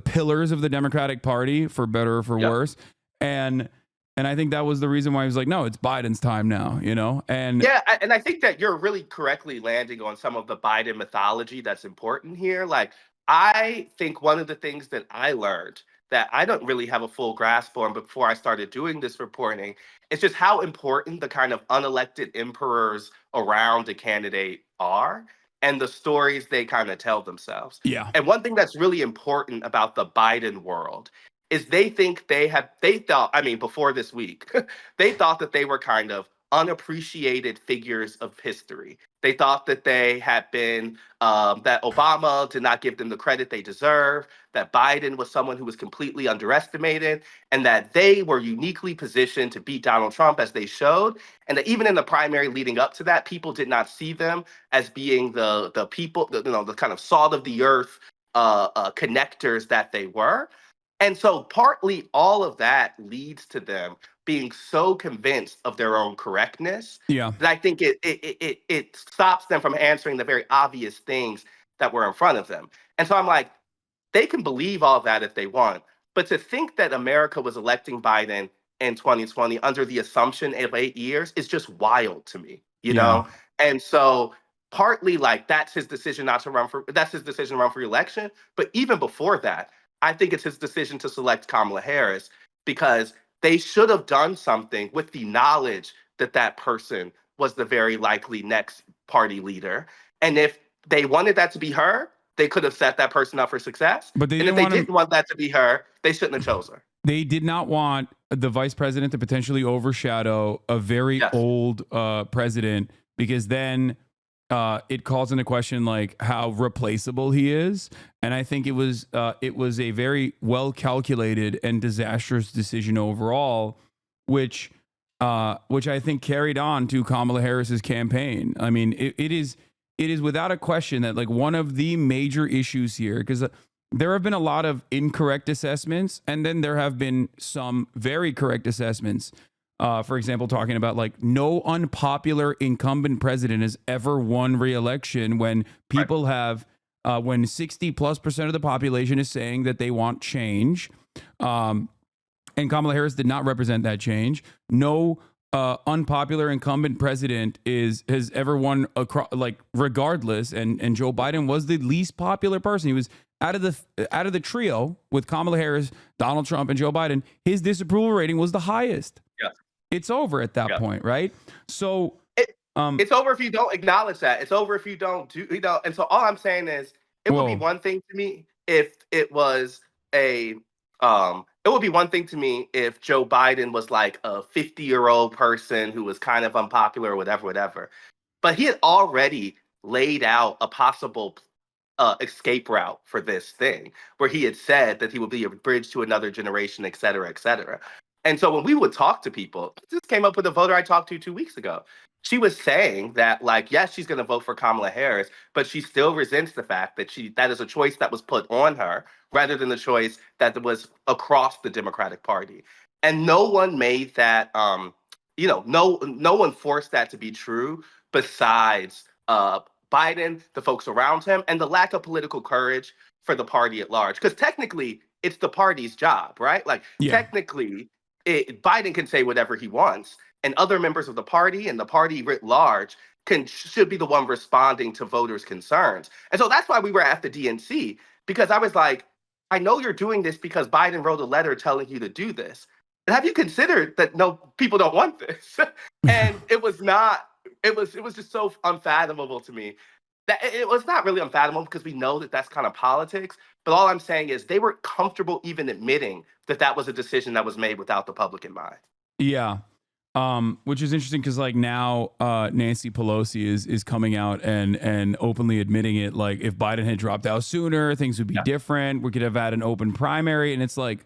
Speaker 1: pillars of the Democratic Party, for better or for worse, and I think that was the reason why he was like, no, it's Biden's time now, and
Speaker 2: and I think that you're really correctly landing on some of the Biden mythology that's important here. Like, I think one of the things that I learned that I don't really have a full grasp on before I started doing this reporting is just how important the kind of unelected emperors around a candidate are, and the stories they kind of tell themselves.
Speaker 1: yeah,
Speaker 2: And one thing that's really important about the Biden world is they thought, I mean, before this week, they thought that they were kind of unappreciated figures of history. They thought that they had been, that Obama did not give them the credit they deserve, that Biden was someone who was completely underestimated, and that they were uniquely positioned to beat Donald Trump, as they showed. And that even in the primary leading up to that, people did not see them as being the people, the kind of salt of the earth connectors that they were. And so partly all of that leads to them being so convinced of their own correctness
Speaker 1: yeah.
Speaker 2: that I think it stops them from answering the very obvious things that were in front of them. And so I'm like, they can believe all that if they want, but to think that America was electing Biden in 2020 under the assumption of 8 years is just wild to me,
Speaker 1: Yeah.
Speaker 2: And so partly like that's his decision to run for election. But even before that, I think it's his decision to select Kamala Harris, because they should have done something with the knowledge that that person was the very likely next party leader. And if they wanted that to be her, they could have set that person up for success.
Speaker 1: But they
Speaker 2: And if
Speaker 1: didn't
Speaker 2: they
Speaker 1: want him.
Speaker 2: didn't want that to be her, they shouldn't have chose her.
Speaker 1: They did not want the vice president to potentially overshadow a very
Speaker 2: Yes.
Speaker 1: old president, because then it calls into question like how replaceable he is. And I think it was a very well calculated and disastrous decision overall, which I think carried on to Kamala Harris's campaign. I mean, it is without a question that like one of the major issues here, because there have been a lot of incorrect assessments, and then there have been some very correct assessments. For example, talking about like no unpopular incumbent president has ever won re-election, when people have, when 60+% of the population is saying that they want change. And Kamala Harris did not represent that change. No unpopular incumbent president has ever won like regardless. And Joe Biden was the least popular person. He was out of the trio with Kamala Harris, Donald Trump, and Joe Biden. His disapproval rating was the highest.
Speaker 2: Yeah.
Speaker 1: It's over at that point, right? So
Speaker 2: it's over if you don't acknowledge that. It's over if you don't do, And so all I'm saying is, it would be one thing to me if it was it would be one thing to me if Joe Biden was like a 50-year-old person who was kind of unpopular or whatever. But he had already laid out a possible escape route for this thing, where he had said that he would be a bridge to another generation, et cetera, et cetera. And so when we would talk to people, this came up with a voter I talked to 2 weeks ago. She was saying that, like, yes, she's going to vote for Kamala Harris, but she still resents the fact that that is a choice that was put on her rather than the choice that was across the Democratic Party. And no one made that, no one forced that to be true besides Biden, the folks around him, and the lack of political courage for the party at large. Because technically, it's the party's job, right? Like, technically, Biden can say whatever he wants, and other members of the party and the party writ large should be the one responding to voters' concerns. And so that's why we were at the DNC, because I was like, I know you're doing this because Biden wrote a letter telling you to do this. But have you considered that no, people don't want this? And it was just so unfathomable to me. That it was not really unfathomable, because we know that that's kind of politics. But all I'm saying is they were comfortable even admitting that that was a decision that was made without the public in mind.
Speaker 1: Yeah. Which is interesting because like now Nancy Pelosi is coming out and openly admitting it. Like if Biden had dropped out sooner, things would be different. We could have had an open primary, and it's like,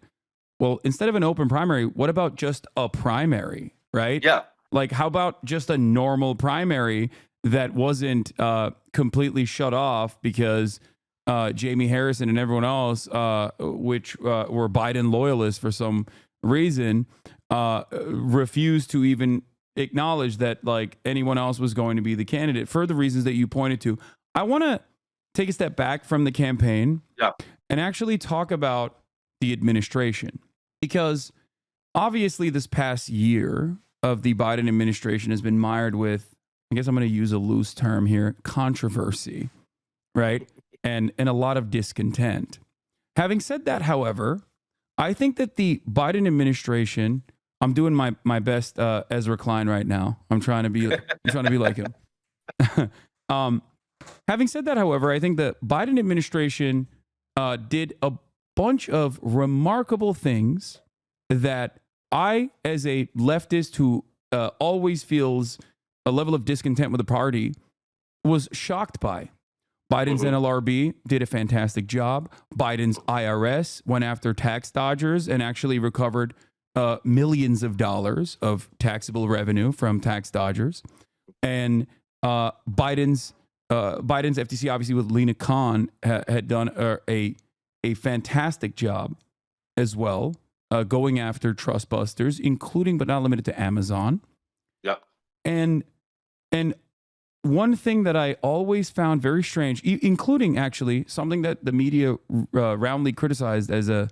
Speaker 1: well, instead of an open primary, what about just a primary, right?
Speaker 2: Yeah.
Speaker 1: Like how about just a normal primary that wasn't completely shut off because Jamie Harrison and everyone else, which were Biden loyalists for some reason, refused to even acknowledge that like anyone else was going to be the candidate for the reasons that you pointed to. I want to take a step back from the campaign and actually talk about the administration, because obviously this past year of the Biden administration has been mired with, I guess I'm going to use a loose term here, controversy, right? And a lot of discontent. Having said that, however, I think that the Biden administration, I'm doing my best Ezra Klein right now. I'm trying to be like him. Having said that, however, I think the Biden administration did a bunch of remarkable things that I, as a leftist who always feels a level of discontent with the party, was shocked by. Biden's NLRB did a fantastic job. Biden's IRS went after tax dodgers and actually recovered millions of dollars of taxable revenue from tax dodgers. And Biden's FTC, obviously with Lena Khan, had done a fantastic job as well, going after trust busters, including but not limited to Amazon.
Speaker 2: Yep.
Speaker 1: And one thing that I always found very strange, including actually something that the media roundly criticized as a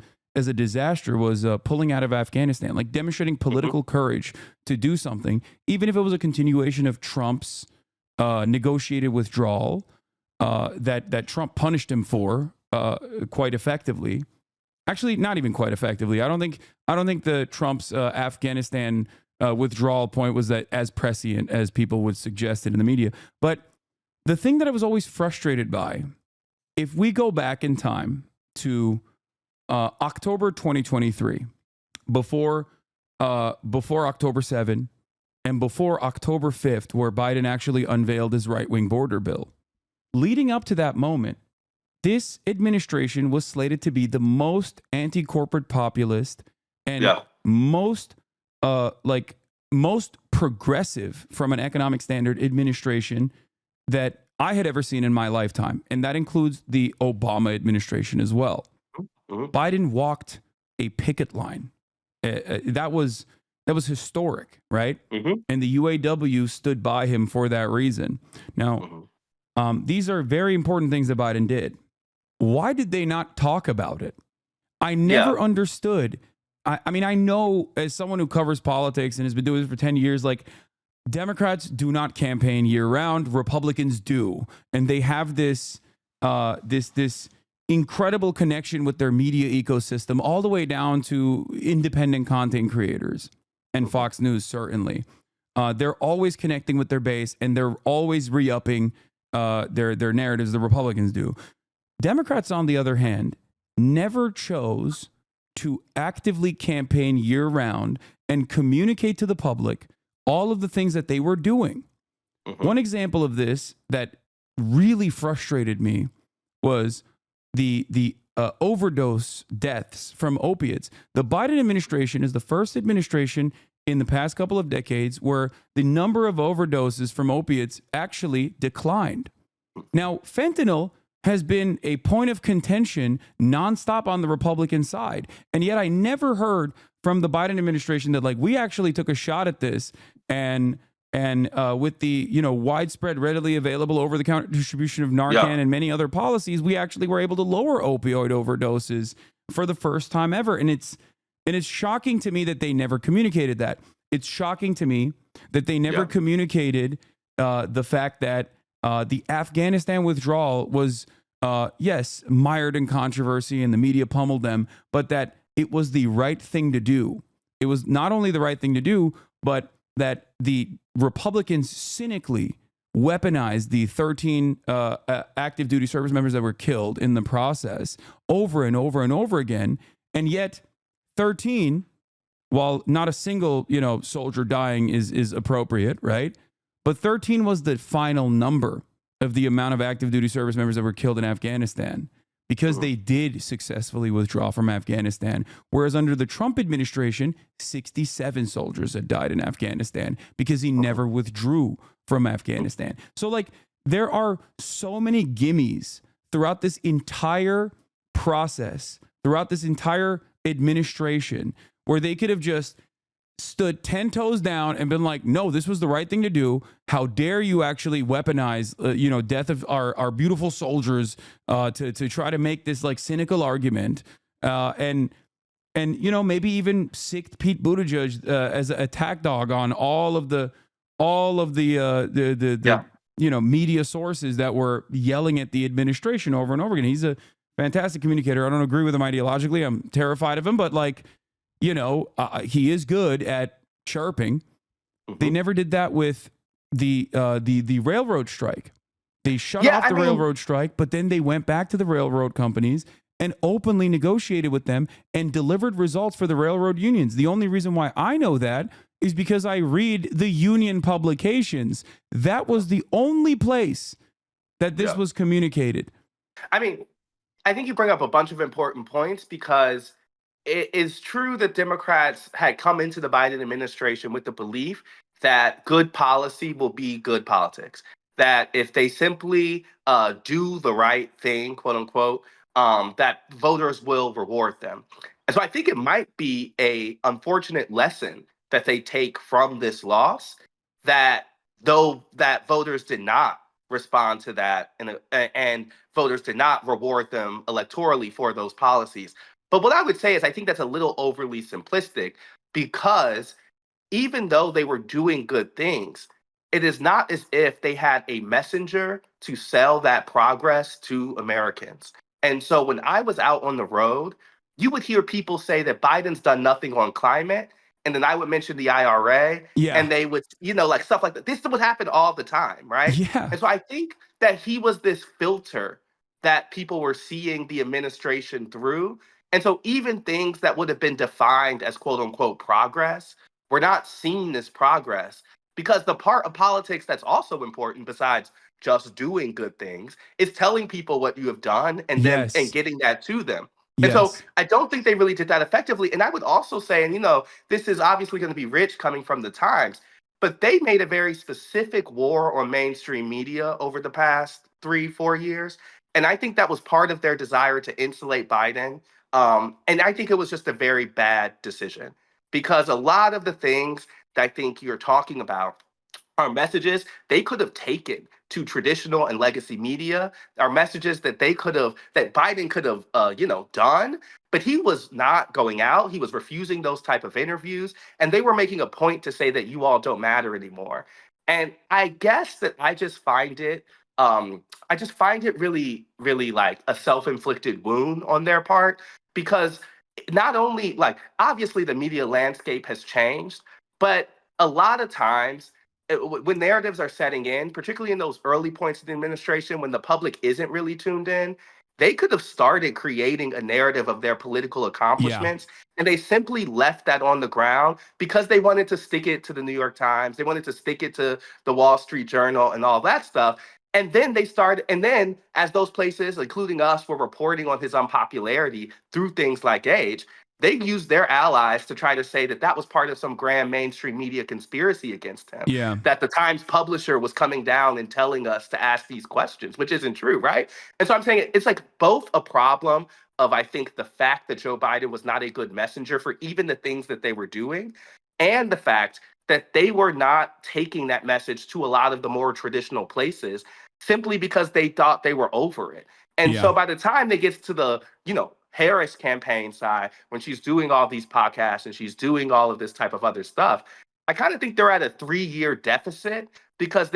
Speaker 1: disaster, was pulling out of Afghanistan, like demonstrating political courage to do something, even if it was a continuation of Trump's negotiated withdrawal that Trump punished him for quite effectively. Actually, not even quite effectively. I don't think the Trump's Afghanistan withdrawal point was that as prescient as people would suggest it in the media. But the thing that I was always frustrated by, if we go back in time to October 2023, before October 7 and before October 5th, where Biden actually unveiled his right-wing border bill, leading up to that moment, this administration was slated to be the most anti-corporate populist and most progressive from an economic standard administration that I had ever seen in my lifetime. And that includes the Obama administration as well. Biden walked a picket line. That was historic, right? And the UAW stood by him for that reason. Now, these are very important things that Biden did. Why did they not talk about it? I never understood. I mean, I know as someone who covers politics and has been doing this for 10 years, like Democrats do not campaign year round. Republicans do. And they have this incredible connection with their media ecosystem all the way down to independent content creators and Fox News, certainly. They're always connecting with their base and they're always re-upping their narratives, the Republicans do. Democrats, on the other hand, never chose to actively campaign year round and communicate to the public all of the things that they were doing. One example of this that really frustrated me was the overdose deaths from opiates. The Biden administration is the first administration in the past couple of decades where the number of overdoses from opiates actually declined. Now, fentanyl has been a point of contention nonstop on the Republican side. And yet I never heard from the Biden administration that like we actually took a shot at this and with the, widespread, readily available over-the-counter distribution of Narcan and many other policies, we actually were able to lower opioid overdoses for the first time ever. And it's shocking to me that they never communicated that. It's shocking to me that they never communicated the fact that the Afghanistan withdrawal was, yes, mired in controversy and the media pummeled them, but that it was the right thing to do. It was not only the right thing to do, but that the Republicans cynically weaponized the 13 active duty service members that were killed in the process over and over and over again. And yet 13 while not a single, soldier dying is appropriate, right? But 13 was the final number of the amount of active duty service members that were killed in Afghanistan because they did successfully withdraw from Afghanistan. Whereas under the Trump administration, 67 soldiers had died in Afghanistan because he never withdrew from Afghanistan. So, like, there are so many gimmies throughout this entire process, throughout this entire administration, where they could have just stood 10 toes down and been like, no, this was the right thing to do. How dare you actually weaponize, death of our beautiful soldiers to try to make this like cynical argument. And maybe even sicked Pete Buttigieg as an attack dog on all of the media sources that were yelling at the administration over and over again. He's a fantastic communicator. I don't agree with him ideologically. I'm terrified of him, but he is good at chirping. They never did that with the railroad strike. They shut off the railroad strike, but then they went back to the railroad companies and openly negotiated with them and delivered results for the railroad unions. The only reason why I know that is because I read the union publications. That was the only place that this was communicated.
Speaker 2: I mean, I think you bring up a bunch of important points because it is true that Democrats had come into the Biden administration with the belief that good policy will be good politics. That if they simply do the right thing, quote unquote, that voters will reward them. And so I think it might be a unfortunate lesson that they take from this loss, that voters did not respond to that and voters did not reward them electorally for those policies. But what I would say is I think that's a little overly simplistic because even though they were doing good things, it is not as if they had a messenger to sell that progress to Americans. And so when I was out on the road, you would hear people say that Biden's done nothing on climate. And then I would mention the IRA and they would, like stuff like that. This would happen all the time, right?
Speaker 1: Yeah.
Speaker 2: And so I think that he was this filter that people were seeing the administration through. And so even things that would have been defined as quote unquote progress were not seen as progress because the part of politics that's also important besides just doing good things is telling people what you have done and then and getting that to them. And so I don't think they really did that effectively. And I would also say, and this is obviously going to be rich coming from the Times, but they made a very specific war on mainstream media over the past 3-4 years. And I think that was part of their desire to insulate Biden. And I think it was just a very bad decision because a lot of the things that I think you're talking about are messages they could have taken to traditional and legacy media, are messages that that Biden could have, done, but he was not going out. He was refusing those type of interviews, and they were making a point to say that you all don't matter anymore. And I guess that I just find it really, really like a self-inflicted wound on their part because not only obviously the media landscape has changed, but a lot of times when narratives are setting in, particularly in those early points of the administration, when the public isn't really tuned in, they could have started creating a narrative of their political accomplishments. And they simply left that on the ground because they wanted to stick it to the New York Times. They wanted to stick it to the Wall Street Journal and all that stuff. And then as those places, including us, were reporting on his unpopularity through things like age, they used their allies to try to say that was part of some grand mainstream media conspiracy against him.
Speaker 1: Yeah.
Speaker 2: That the Times publisher was coming down and telling us to ask these questions, which isn't true, right? And so I'm saying it's like both a problem of, I think, the fact that Joe Biden was not a good messenger for even the things that they were doing, and the fact that they were not taking that message to a lot of the more traditional places simply because they thought they were over it. And so by the time they get to the, Harris campaign side, when she's doing all these podcasts and she's doing all of this type of other stuff, I kind of think they're at a 3-year deficit because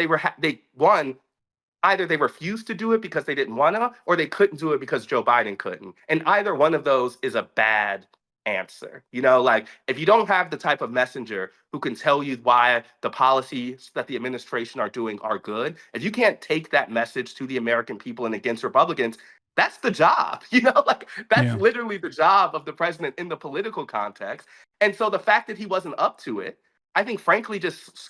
Speaker 2: either they refused to do it because they didn't want to, or they couldn't do it because Joe Biden couldn't. And either one of those is a bad answer. If you don't have the type of messenger who can tell you why the policies that the administration are doing are good, if you can't take that message to the American people and against Republicans, That's the job, like that's
Speaker 1: Yeah.
Speaker 2: literally the job of the president in the political context. And so the fact that he wasn't up to it, I think frankly just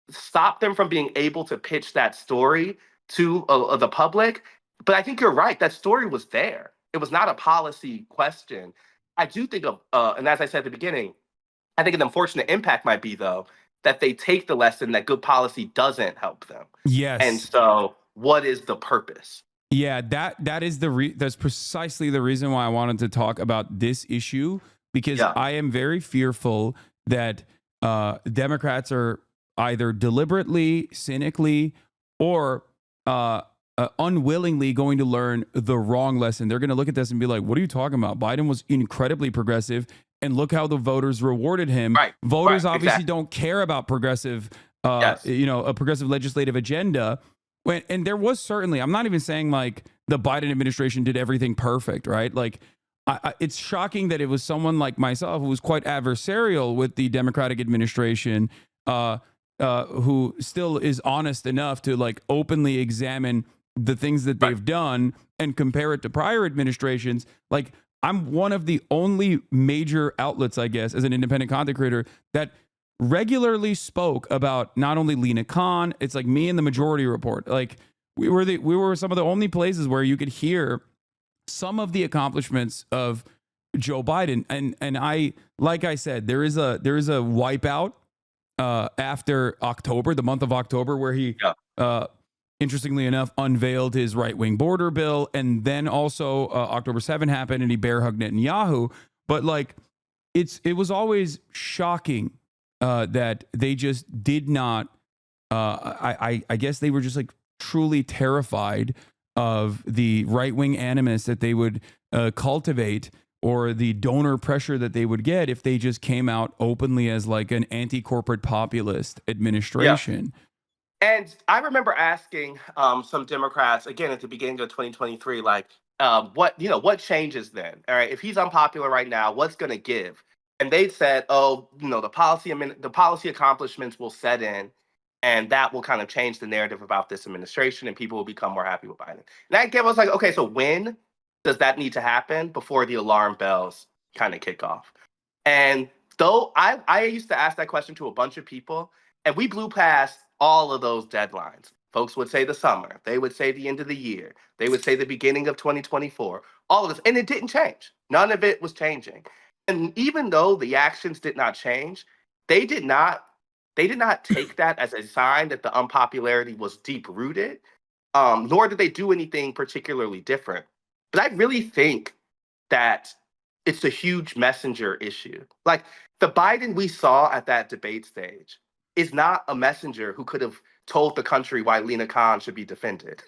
Speaker 2: stopped them from being able to pitch that story to the public. But I think you're right. That story was there. It was not a policy question. I do think and as I said at the beginning, I think an unfortunate impact might be though that they take the lesson that good policy doesn't help them. And
Speaker 1: Yes.
Speaker 2: so, what is the purpose?
Speaker 1: Yeah, that is that's precisely the reason why I wanted to talk about this issue, because
Speaker 2: Yeah,
Speaker 1: I am very fearful that Democrats are either deliberately, cynically, or unwillingly going to learn the wrong lesson. They're going to look at this and be like, "What are you talking about? Biden was incredibly progressive, and look how the voters rewarded him."
Speaker 2: right,
Speaker 1: Voters
Speaker 2: right,
Speaker 1: obviously
Speaker 2: exactly.
Speaker 1: don't care about progressive,
Speaker 2: Yes,
Speaker 1: a progressive legislative agenda. And there was certainly, I'm not even saying like the Biden administration did everything perfect, right? Like, it's shocking that it was someone like myself who was quite adversarial with the Democratic administration, who still is honest enough to like openly examine the things that
Speaker 2: right.
Speaker 1: they've done and compare it to prior administrations. Like, I'm one of the only major outlets, I guess, as an independent content creator that regularly spoke about not only Lena Khan, it's like me and the Majority Report. Like, we were some of the only places where you could hear some of the accomplishments of Joe Biden. And I, like I said, there is a wipeout after October, the month of October, where he
Speaker 2: Yeah,
Speaker 1: interestingly enough unveiled his right-wing border bill, and then also October 7 happened and he bear hugged Netanyahu. But like, it was always shocking that they just did not. I guess they were just like truly terrified of the right wing animus that they would cultivate, or the donor pressure that they would get if they just came out openly as like an anti corporate populist
Speaker 2: yeah.
Speaker 1: administration.
Speaker 2: And I remember asking some Democrats again at the beginning of 2023, like, what changes then? All right, if he's unpopular right now, what's going to give? And they said, oh, the policy accomplishments will set in, and that will kind of change the narrative about this administration, and people will become more happy with Biden. And that gave us like, okay, so when does that need to happen before the alarm bells kind of kick off? And though I used to ask that question to a bunch of people, and we blew past all of those deadlines. Folks would say the summer, they would say the end of the year, they would say the beginning of 2024, all of this, and it didn't change. None of it was changing. And even though the actions did not change, they did not take that as a sign that the unpopularity was deep rooted, nor did they do anything particularly different. But I really think that it's a huge messenger issue. Like, the Biden we saw at that debate stage is not a messenger who could have told the country why Lena Khan should be defended,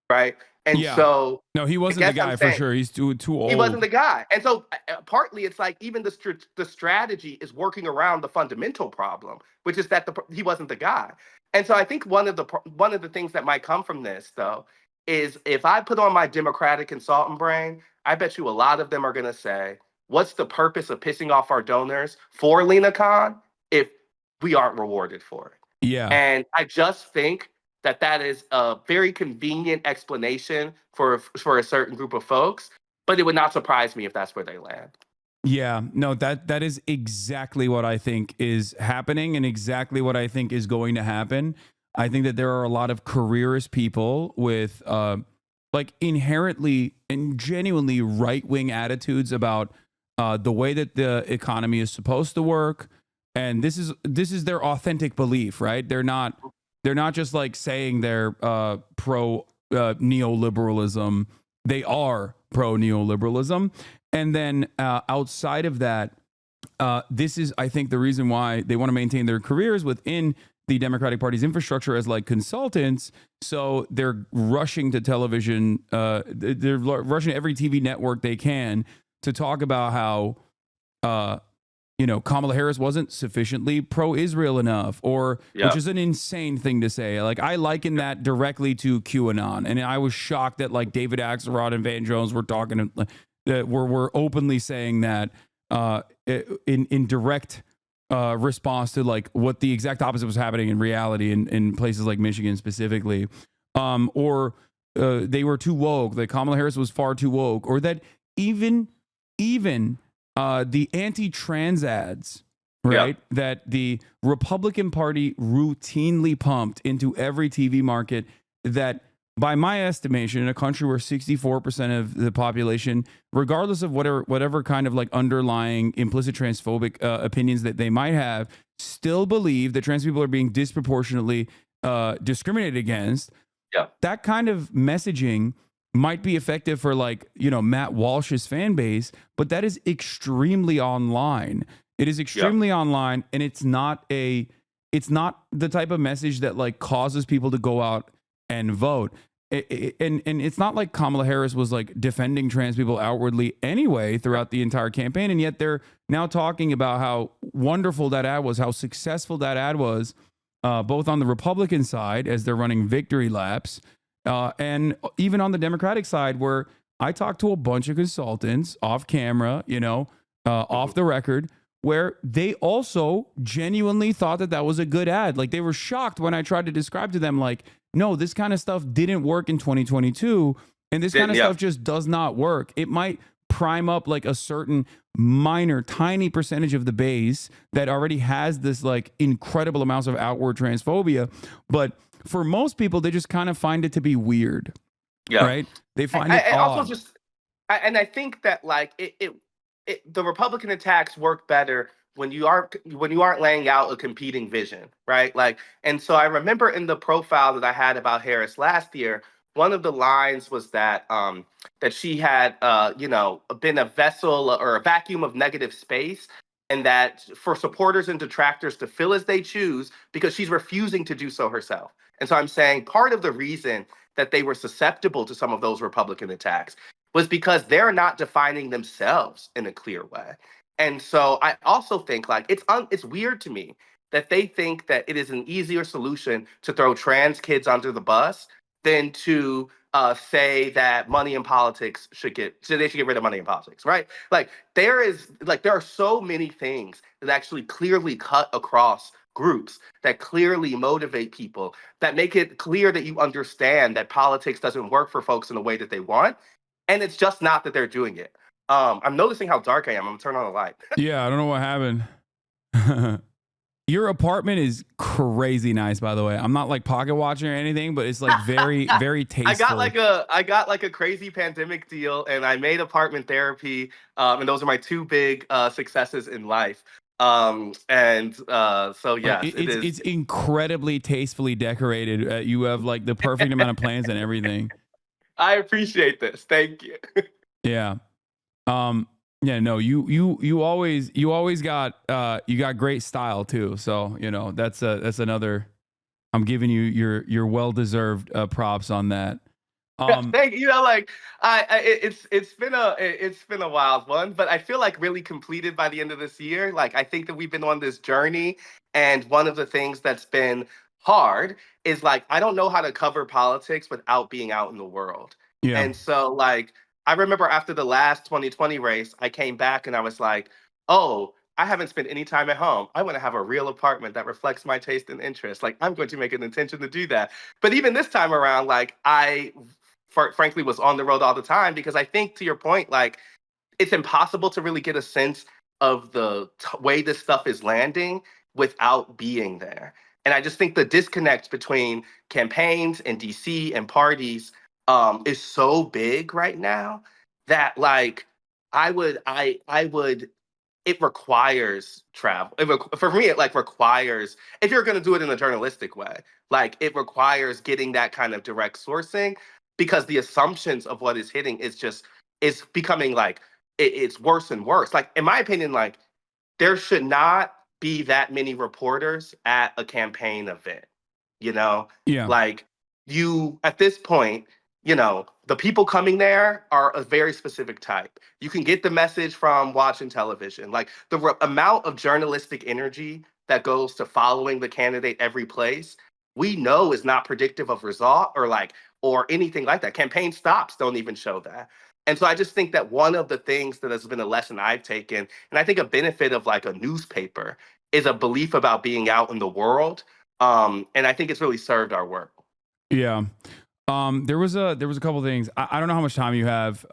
Speaker 2: right? And
Speaker 1: Yeah.
Speaker 2: so
Speaker 1: No, he
Speaker 2: I
Speaker 1: wasn't the
Speaker 2: guess I'm
Speaker 1: guy for
Speaker 2: saying
Speaker 1: sure. He's too
Speaker 2: he wasn't
Speaker 1: old.
Speaker 2: the guy. And so partly it's like even the strategy is working around the fundamental problem, which is that he wasn't the guy. And so I think one of the things that might come from this though is if I put on my Democratic consultant brain, I bet you a lot of them are going to say, "What's the purpose of pissing off our donors for Lena Khan if we aren't rewarded for it?"
Speaker 1: Yeah.
Speaker 2: And I just think that that is a very convenient explanation for a certain group of folks, but it would not surprise me if that's where they land.
Speaker 1: Yeah, no, that is exactly what I think is happening and exactly what I think is going to happen. I think that there are a lot of careerist people with like inherently and genuinely right-wing attitudes about the way that the economy is supposed to work, and this is their authentic belief, right? They're not just like saying they're pro neoliberalism. They are pro neoliberalism. And then outside of that, this is, I think, the reason why they want to maintain their careers within the Democratic Party's infrastructure as like consultants. So they're rushing to television. They're rushing to every TV network they can to talk about how, Kamala Harris wasn't sufficiently pro-Israel enough, or which
Speaker 2: Yeah.
Speaker 1: is an insane thing to say. Like, I liken that directly to QAnon, and I was shocked that like David Axelrod and Van Jones were talking, that were openly saying that in direct response to like what the exact opposite was happening in reality in places like Michigan specifically, or they were too woke, that Kamala Harris was far too woke, or that even the anti-trans ads, right, that the Republican Party routinely pumped into every TV market, that by my estimation, in a country where 64% of the population, regardless of whatever kind of like underlying implicit transphobic opinions that they might have, still believe that trans people are being disproportionately discriminated against.
Speaker 2: Yeah.
Speaker 1: That kind of messaging might be effective for, like, you know, Matt Walsh's fan base, but that is extremely online. It is extremely online, and it's not the type of message that like causes people to go out and vote. And it's not like Kamala Harris was like defending trans people outwardly anyway throughout the entire campaign, and yet they're now talking about how wonderful that ad was, how successful that ad was, both on the Republican side as they're running victory laps, and even on the Democratic side, where I talked to a bunch of consultants off camera, you know, off the record, where they also genuinely thought that that was a good ad. Like, they were shocked when I tried to describe to them, like, no, this kind of stuff didn't work in 2022, and this kind of stuff just does not work. It might prime up like a certain minor, tiny percentage of the base that already has this like incredible amounts of outward transphobia, but for most people, they just kind of find it to be weird. Right? They find it odd.
Speaker 2: Also just, and I think that like the Republican attacks work better when you aren't laying out a competing vision, right? Like, and so I remember in the profile that I had about Harris last year, one of the lines was that that she had been a vessel or a vacuum of negative space, and that for supporters and detractors to fill as they choose, because she's refusing to do so herself. And so I'm saying part of the reason that they were susceptible to some of those Republican attacks was because they're not defining themselves in a clear way. And so I also think like it's weird to me that they think that it is an easier solution to throw trans kids under the bus than to say that money in politics they should get rid of money in politics, right? Like there are so many things that actually clearly cut across groups, that clearly motivate people, that make it clear that you understand that politics doesn't work for folks in the way that they want. And it's just not that they're doing it. I'm noticing how dark I am. I'm gonna turn on the light.
Speaker 1: Yeah, I don't know what happened. Your apartment is crazy nice, by the way. I'm not like pocket watching or anything, but it's like very, very tasteful.
Speaker 2: I got like a crazy pandemic deal, and I made apartment therapy, and those are my two big successes in life. So yeah,
Speaker 1: it's incredibly tastefully decorated. You have like the perfect amount of plants and everything.
Speaker 2: I appreciate this. Thank you.
Speaker 1: Yeah. Yeah, no, you always got you got great style too. So, you know, that's another, I'm giving you your well-deserved props on that.
Speaker 2: Thank you. You know, like it's been a wild one, but I feel like really completed by the end of this year. Like I think that we've been on this journey, and one of the things that's been hard is like I don't know how to cover politics without being out in the world.
Speaker 1: Yeah.
Speaker 2: And so like I remember after the last 2020 race, I came back and I was like, oh, I haven't spent any time at home. I want to have a real apartment that reflects my taste and interest. Like I'm going to make an intention to do that. But even this time around, like I frankly was on the road all the time, because I think, to your point, like it's impossible to really get a sense of the way this stuff is landing without being there. And I just think the disconnect between campaigns and DC and parties is so big right now that like it requires travel. For me, it like requires, if you're going to do it in a journalistic way, like it requires getting that kind of direct sourcing, because the assumptions of what is hitting is becoming like, it's worse and worse. Like, in my opinion, like there should not be that many reporters at a campaign event, you know?
Speaker 1: Yeah.
Speaker 2: Like at this point, you know, the people coming there are a very specific type. You can get the message from watching television. Like the amount of journalistic energy that goes to following the candidate every place, we know is not predictive of result or anything like that. Campaign stops don't even show that. And so I just think that one of the things that has been a lesson I've taken, and I think a benefit of like a newspaper, is a belief about being out in the world. And I think it's really served our work.
Speaker 1: Yeah. There was a couple things. I don't know how much time you have.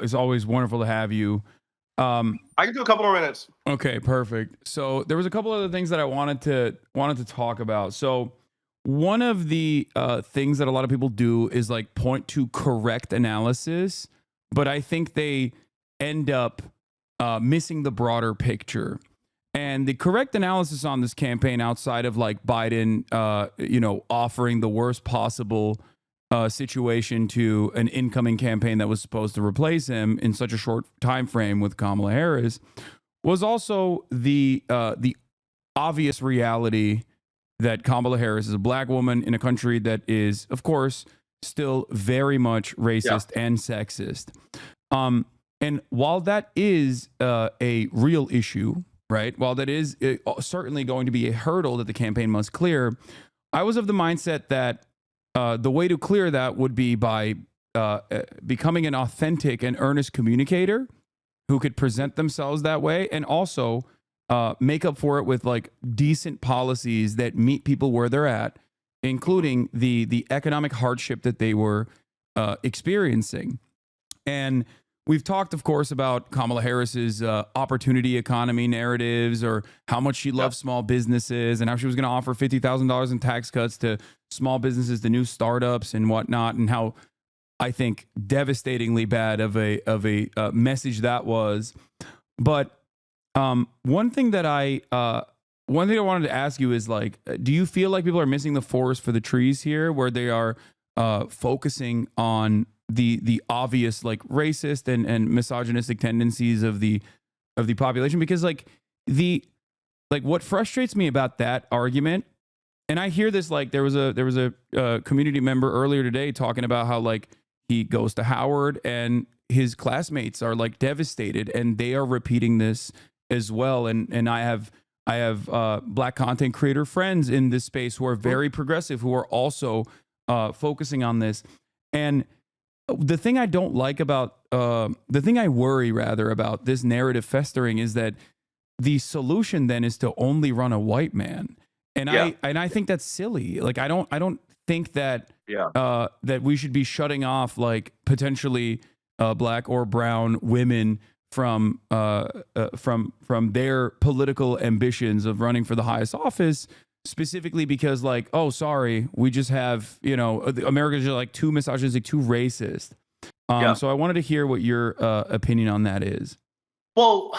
Speaker 1: It's always wonderful to have you.
Speaker 2: I can do a couple more minutes.
Speaker 1: Okay, perfect. So there was a couple other things that I wanted to talk about. So one of the things that a lot of people do is like point to correct analysis, but I think they end up missing the broader picture. And the correct analysis on this campaign, outside of like Biden, offering the worst possible situation to an incoming campaign that was supposed to replace him in such a short time frame with Kamala Harris, was also the obvious reality that Kamala Harris is a black woman in a country that is, of course, still very much racist and sexist. And while that is a real issue, right? While that is certainly going to be a hurdle that the campaign must clear, I was of the mindset that the way to clear that would be by becoming an authentic and earnest communicator who could present themselves that way, and also make up for it with like decent policies that meet people where they're at, including the economic hardship that they were experiencing. And we've talked, of course, about Kamala Harris's opportunity economy narratives, or how much she loves small businesses, and how she was going to offer $50,000 in tax cuts to small businesses, to new startups and whatnot, and how I think devastatingly bad of a message that was. But one thing I wanted to ask you is, like, do you feel like people are missing the forest for the trees here, where they are focusing on the obvious like racist and misogynistic tendencies of the population? Because what frustrates me about that argument, and I hear this, like there was a community member earlier today talking about how like he goes to Howard and his classmates are like devastated, and they are repeating this as well. And I have black content creator friends in this space who are very progressive, who are also focusing on this. And the thing I don't like about the thing I worry rather about this narrative festering is that the solution then is to only run a white man. And I think that's silly. Like I don't think that that we should be shutting off like potentially black or brown women from their political ambitions of running for the highest office, specifically because like, oh, sorry, we just have, America's just like too misogynistic, too racist. So I wanted to hear what your opinion on that is.
Speaker 2: Well,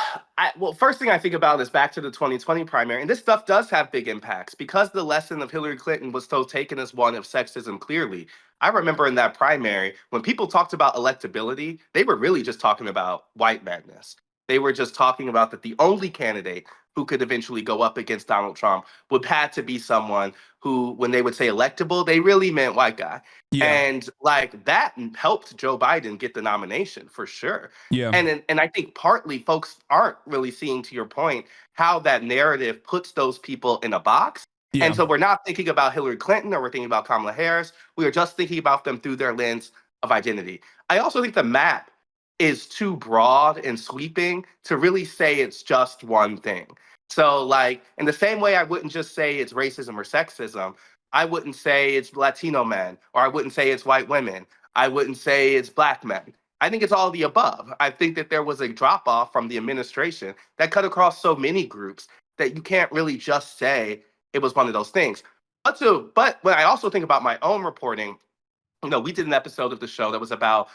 Speaker 2: first thing I think about is back to the 2020 primary, and this stuff does have big impacts because the lesson of Hillary Clinton was so taken as one of sexism. Clearly, I remember in that primary when people talked about electability, they were really just talking about white madness. They were just talking about that the only candidate who could eventually go up against Donald Trump would have to be someone who, when they would say electable, they really meant white guy. Yeah. And like that helped Joe Biden get the nomination for sure. Yeah. And I think partly folks aren't really seeing, to your point, how that narrative puts those people in a box. Yeah. And so we're not thinking about Hillary Clinton or we're thinking about Kamala Harris. We are just thinking about them through their lens of identity. I also think the map is too broad and sweeping to really say it's just one thing. So like in the same way I wouldn't just say it's racism or sexism, I wouldn't say it's Latino men, or I wouldn't say it's white women. I wouldn't say it's black men. I think it's all the above. I think that there was a drop off from the administration that cut across so many groups that you can't really just say it was one of those things. But when I also think about my own reporting, we did an episode of the show that was about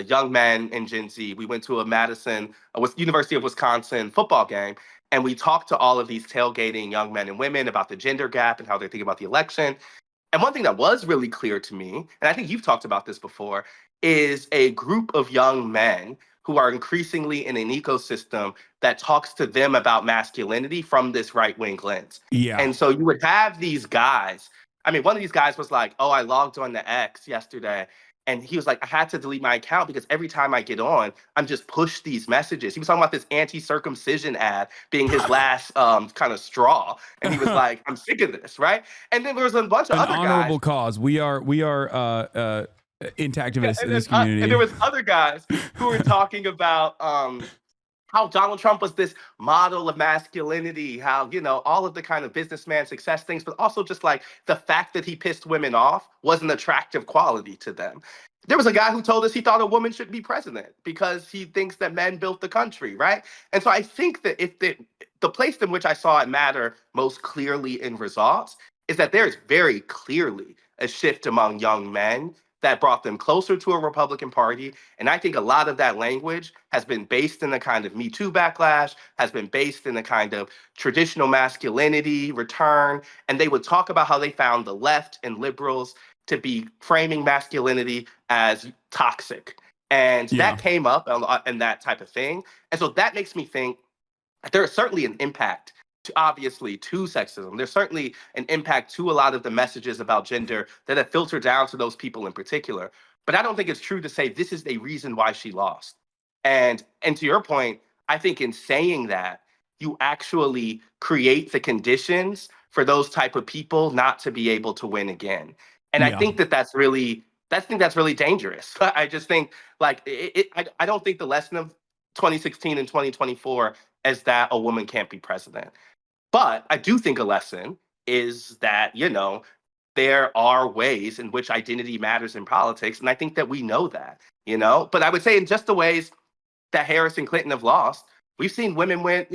Speaker 2: young men and Gen Z. We went to a University of Wisconsin football game, and we talked to all of these tailgating young men and women about the gender gap and how they're thinking about the election. And one thing that was really clear to me, and I think you've talked about this before, is a group of young men who are increasingly in an ecosystem that talks to them about masculinity from this right-wing lens. Yeah. And so you would have these guys. I mean, one of these guys was like, oh, I logged on to X yesterday. And he was like, I had to delete my account because every time I get on, I'm just pushed these messages. He was talking about this anti-circumcision ad being his last kind of straw. And he was like, I'm sick of this, right? And then there was a bunch of other guys. An
Speaker 1: honorable cause. We are intactivists in this community.
Speaker 2: And there was other guys who were talking about how Donald Trump was this model of masculinity, how, all of the kind of businessman success things, but also just like the fact that he pissed women off was an attractive quality to them. There was a guy who told us he thought a woman should be president because he thinks that men built the country, right? And so I think that if the place in which I saw it matter most clearly in results is that there's very clearly a shift among young men that brought them closer to a Republican Party. And I think a lot of that language has been based in the kind of Me Too backlash, has been based in the kind of traditional masculinity return. And they would talk about how they found the left and liberals to be framing masculinity as toxic. And
Speaker 1: Yeah.
Speaker 2: that came up and that type of thing. And so that makes me think that there is certainly an impact obviously to sexism. There's certainly an impact to a lot of the messages about gender that have filtered down to those people in particular. But I don't think it's true to say this is a reason why she lost. And to your point, I think in saying that, you actually create the conditions for those type of people not to be able to win again. And I think that's really dangerous. I just think like I don't think the lesson of 2016 and 2024 is that a woman can't be president. But I do think a lesson is that, there are ways in which identity matters in politics. And I think that we know that, But I would say in just the ways that Harris and Clinton have lost, we've seen women win,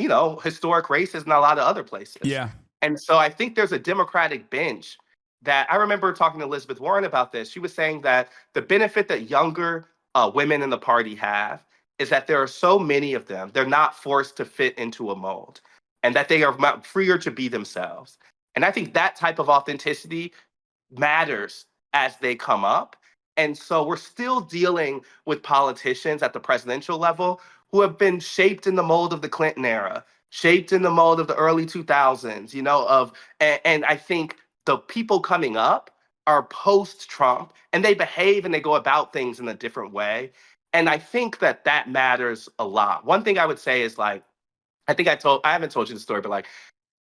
Speaker 2: historic races in a lot of other places.
Speaker 1: Yeah.
Speaker 2: And so I think there's a Democratic bench that I remember talking to Elizabeth Warren about this. She was saying that the benefit that younger women in the party have is that there are so many of them, they're not forced to fit into a mold, and that they are freer to be themselves. And I think that type of authenticity matters as they come up. And so we're still dealing with politicians at the presidential level who have been shaped in the mold of the Clinton era, shaped in the mold of the early 2000s, and I think the people coming up are post-Trump, and they behave and they go about things in a different way. And I think that matters a lot. One thing I would say is like, I haven't told you the story, but like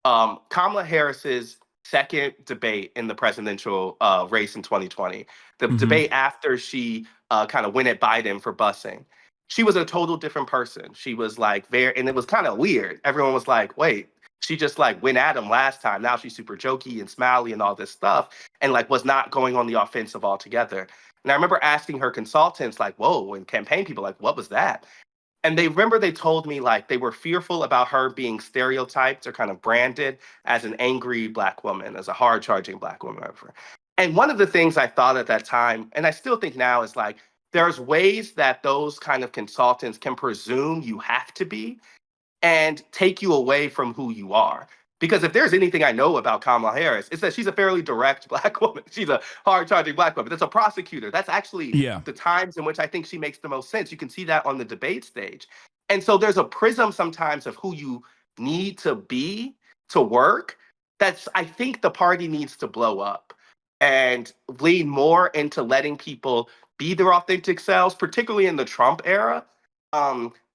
Speaker 2: Kamala Harris's second debate in the presidential race in 2020, the debate after she kind of went at Biden for busing, she was a total different person. She was like and it was kind of weird. Everyone was like, wait, she just like went at him last time. Now she's super jokey and smiley and all this stuff, and like was not going on the offensive altogether. And I remember asking her consultants like, whoa, and campaign people like, what was that? And they told me like they were fearful about her being stereotyped or kind of branded as an angry Black woman, as a hard charging Black woman. Whatever. And one of the things I thought at that time, and I still think now, is like, there's ways that those kind of consultants can presume you have to be and take you away from who you are. Because if there's anything I know about Kamala Harris, it's that she's a fairly direct Black woman. She's a hard-charging Black woman. That's a prosecutor. That's actually the times in which I think she makes the most sense. You can see that on the debate stage. And so there's a prism sometimes of who you need to be to work I think the party needs to blow up and lean more into letting people be their authentic selves, particularly in the Trump era.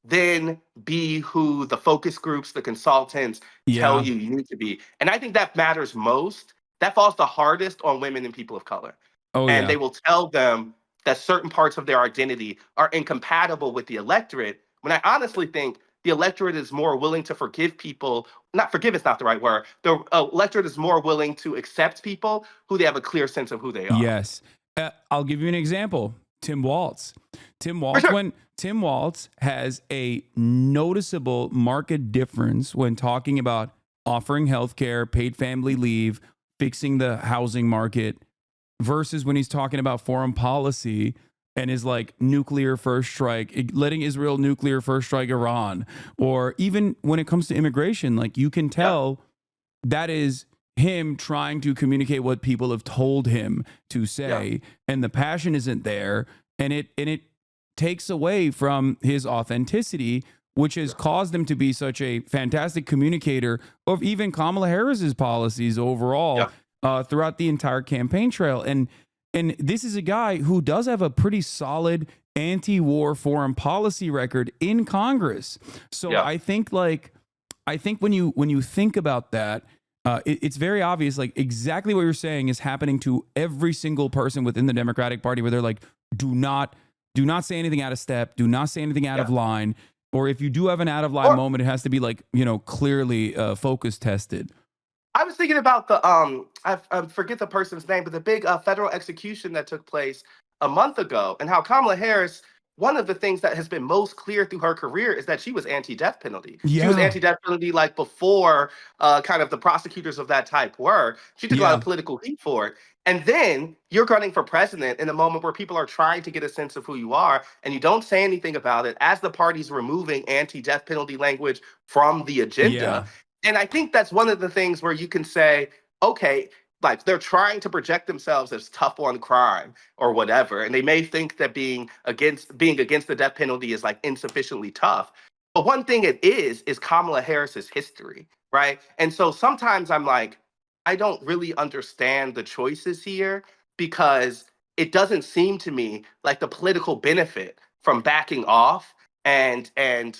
Speaker 2: Then be who the focus groups, the consultants tell you need to be. And I think that matters most. That falls the hardest on women and people of color. They will tell them that certain parts of their identity are incompatible with the electorate, when I honestly think the electorate is more willing to forgive people. Not forgive is not the right word. The electorate is more willing to accept people who they have a clear sense of who they are.
Speaker 1: Yes. I'll give you an example. Tim Walz. When Tim Walz has a noticeable market difference when talking about offering healthcare, paid family leave, fixing the housing market, versus when he's talking about foreign policy and is like nuclear first strike, letting Israel nuclear first strike Iran, or even when it comes to immigration, like you can tell that is him trying to communicate what people have told him to say, and the passion isn't there, and it takes away from his authenticity, which has caused him to be such a fantastic communicator of even Kamala Harris's policies overall throughout the entire campaign trail. And this is a guy who does have a pretty solid anti-war foreign policy record in Congress. So I think when you think about that, it's very obvious, like exactly what you're saying is happening to every single person within the Democratic Party, where they're like, do not say anything out of step, do not say anything out of line. Or if you do have an out of line
Speaker 2: Or
Speaker 1: moment, it has to be like, clearly focus tested.
Speaker 2: I was thinking about the I forget the person's name, but the big federal execution that took place a month ago, and how Kamala Harris. One of the things that has been most clear through her career is that she was anti-death penalty. She was
Speaker 1: Yeah.
Speaker 2: anti-death penalty like before kind of the prosecutors of that type were. She took a lot
Speaker 1: Yeah.
Speaker 2: of political heat for it. And then you're running for president in a moment where people are trying to get a sense of who you are, and you don't say anything about it as the party's removing anti-death penalty language from the agenda.
Speaker 1: Yeah.
Speaker 2: And I think that's one of the things where you can say, okay, like they're trying to project themselves as tough on crime or whatever, and they may think that being against the death penalty is like insufficiently tough. But one thing it is Kamala Harris's history, right? And so sometimes I'm like, I don't really understand the choices here because it doesn't seem to me like the political benefit from backing off and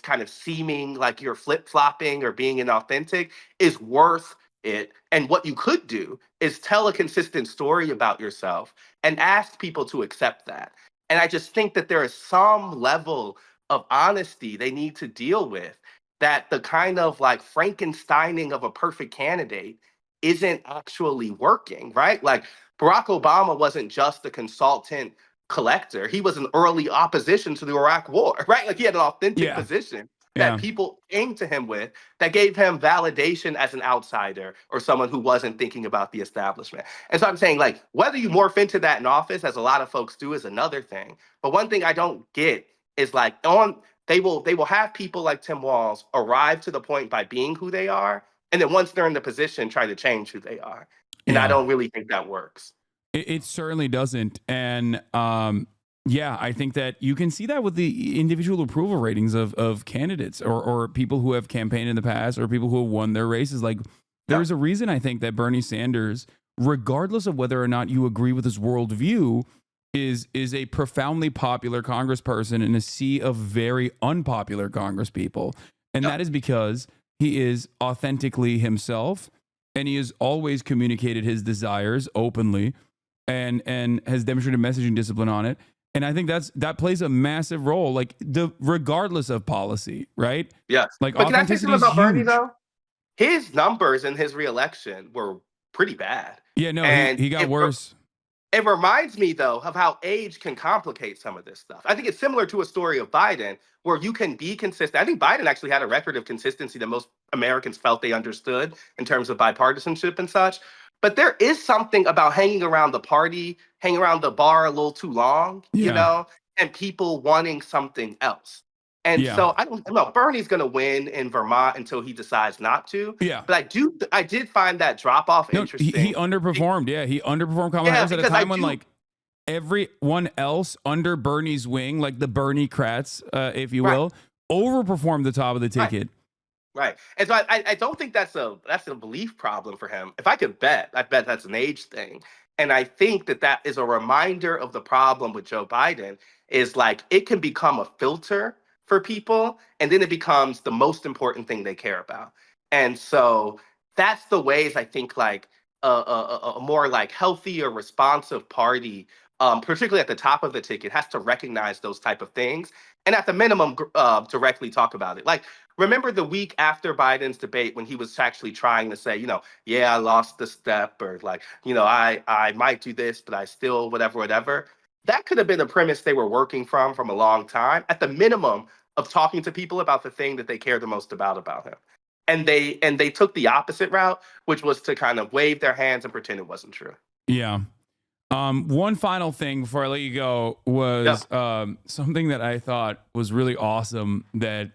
Speaker 2: kind of seeming like you're flip-flopping or being inauthentic is worth it. And what you could do is tell a consistent story about yourself and ask people to accept that. And I just think that there is some level of honesty they need to deal with, that the kind of like Frankensteining of a perfect candidate isn't actually working, right? Like Barack Obama wasn't just a consultant collector. He was an early opposition to the Iraq War, right? Like he had an authentic
Speaker 1: Yeah.
Speaker 2: position that
Speaker 1: Yeah.
Speaker 2: people came to him with that gave him validation as an outsider or someone who wasn't thinking about the establishment. And so I'm saying, like, whether you morph into that in office, as a lot of folks do, is another thing. But one thing I don't get is like they will have people like Tim Walz arrive to the point by being who they are, and then once they're in the position, try to change who they are. And I
Speaker 1: Yeah.
Speaker 2: don't really think that works.
Speaker 1: It certainly doesn't. And yeah, I think that you can see that with the individual approval ratings of candidates or people who have campaigned in the past or people who have won their races. Like
Speaker 2: Yeah.
Speaker 1: there's a reason I think that Bernie Sanders, regardless of whether or not you agree with his worldview, is a profoundly popular congressperson in a sea of very unpopular congresspeople. And
Speaker 2: Yeah.
Speaker 1: that is because he is authentically himself and he has always communicated his desires openly and has demonstrated messaging discipline on it. And I think that plays a massive role, like regardless of policy, right?
Speaker 2: Yes.
Speaker 1: Like
Speaker 2: But can I say
Speaker 1: authenticity
Speaker 2: something
Speaker 1: is
Speaker 2: about Bernie
Speaker 1: huge.
Speaker 2: though? His numbers in his reelection were pretty bad.
Speaker 1: Yeah, no,
Speaker 2: And
Speaker 1: he got worse.
Speaker 2: it reminds me, though, of how age can complicate some of this stuff. I think it's similar to a story of Biden, where you can be consistent. I think Biden actually had a record of consistency that most Americans felt they understood in terms of bipartisanship and such. But there is something about hanging around the party, hanging around the bar a little too long,
Speaker 1: Yeah,
Speaker 2: and people wanting something else. And
Speaker 1: yeah,
Speaker 2: so I don't know. Bernie's going to win in Vermont until he decides not to.
Speaker 1: yeah.
Speaker 2: But I did find that drop off
Speaker 1: No, he
Speaker 2: interesting.
Speaker 1: underperformed. Yeah, he underperformed Kamala
Speaker 2: Yeah,
Speaker 1: Harris at a
Speaker 2: because I
Speaker 1: time when
Speaker 2: do.
Speaker 1: like everyone else under Bernie's wing, like the Bernie Krats, if you
Speaker 2: Right.
Speaker 1: will, overperformed the top of the
Speaker 2: Right.
Speaker 1: ticket.
Speaker 2: Right. And so I don't think that's a belief problem for him. If I could bet, I bet that's an age thing. And I think that is a reminder of the problem with Joe Biden is like it can become a filter for people and then it becomes the most important thing they care about. And so that's the ways I think like a more like healthy or responsive party, particularly at the top of the ticket, has to recognize those type of things and at the minimum directly talk about it. Like remember the week after Biden's debate when he was actually trying to say, yeah, I lost the step, or like, I might do this, but I still whatever, whatever. That could have been a premise they were working from a long time, at the minimum of talking to people about the thing that they care the most about him. And they took the opposite route, which was to kind of wave their hands and pretend it wasn't true.
Speaker 1: Yeah. One final thing before I let you go
Speaker 2: Yeah.
Speaker 1: was something that I thought was really awesome that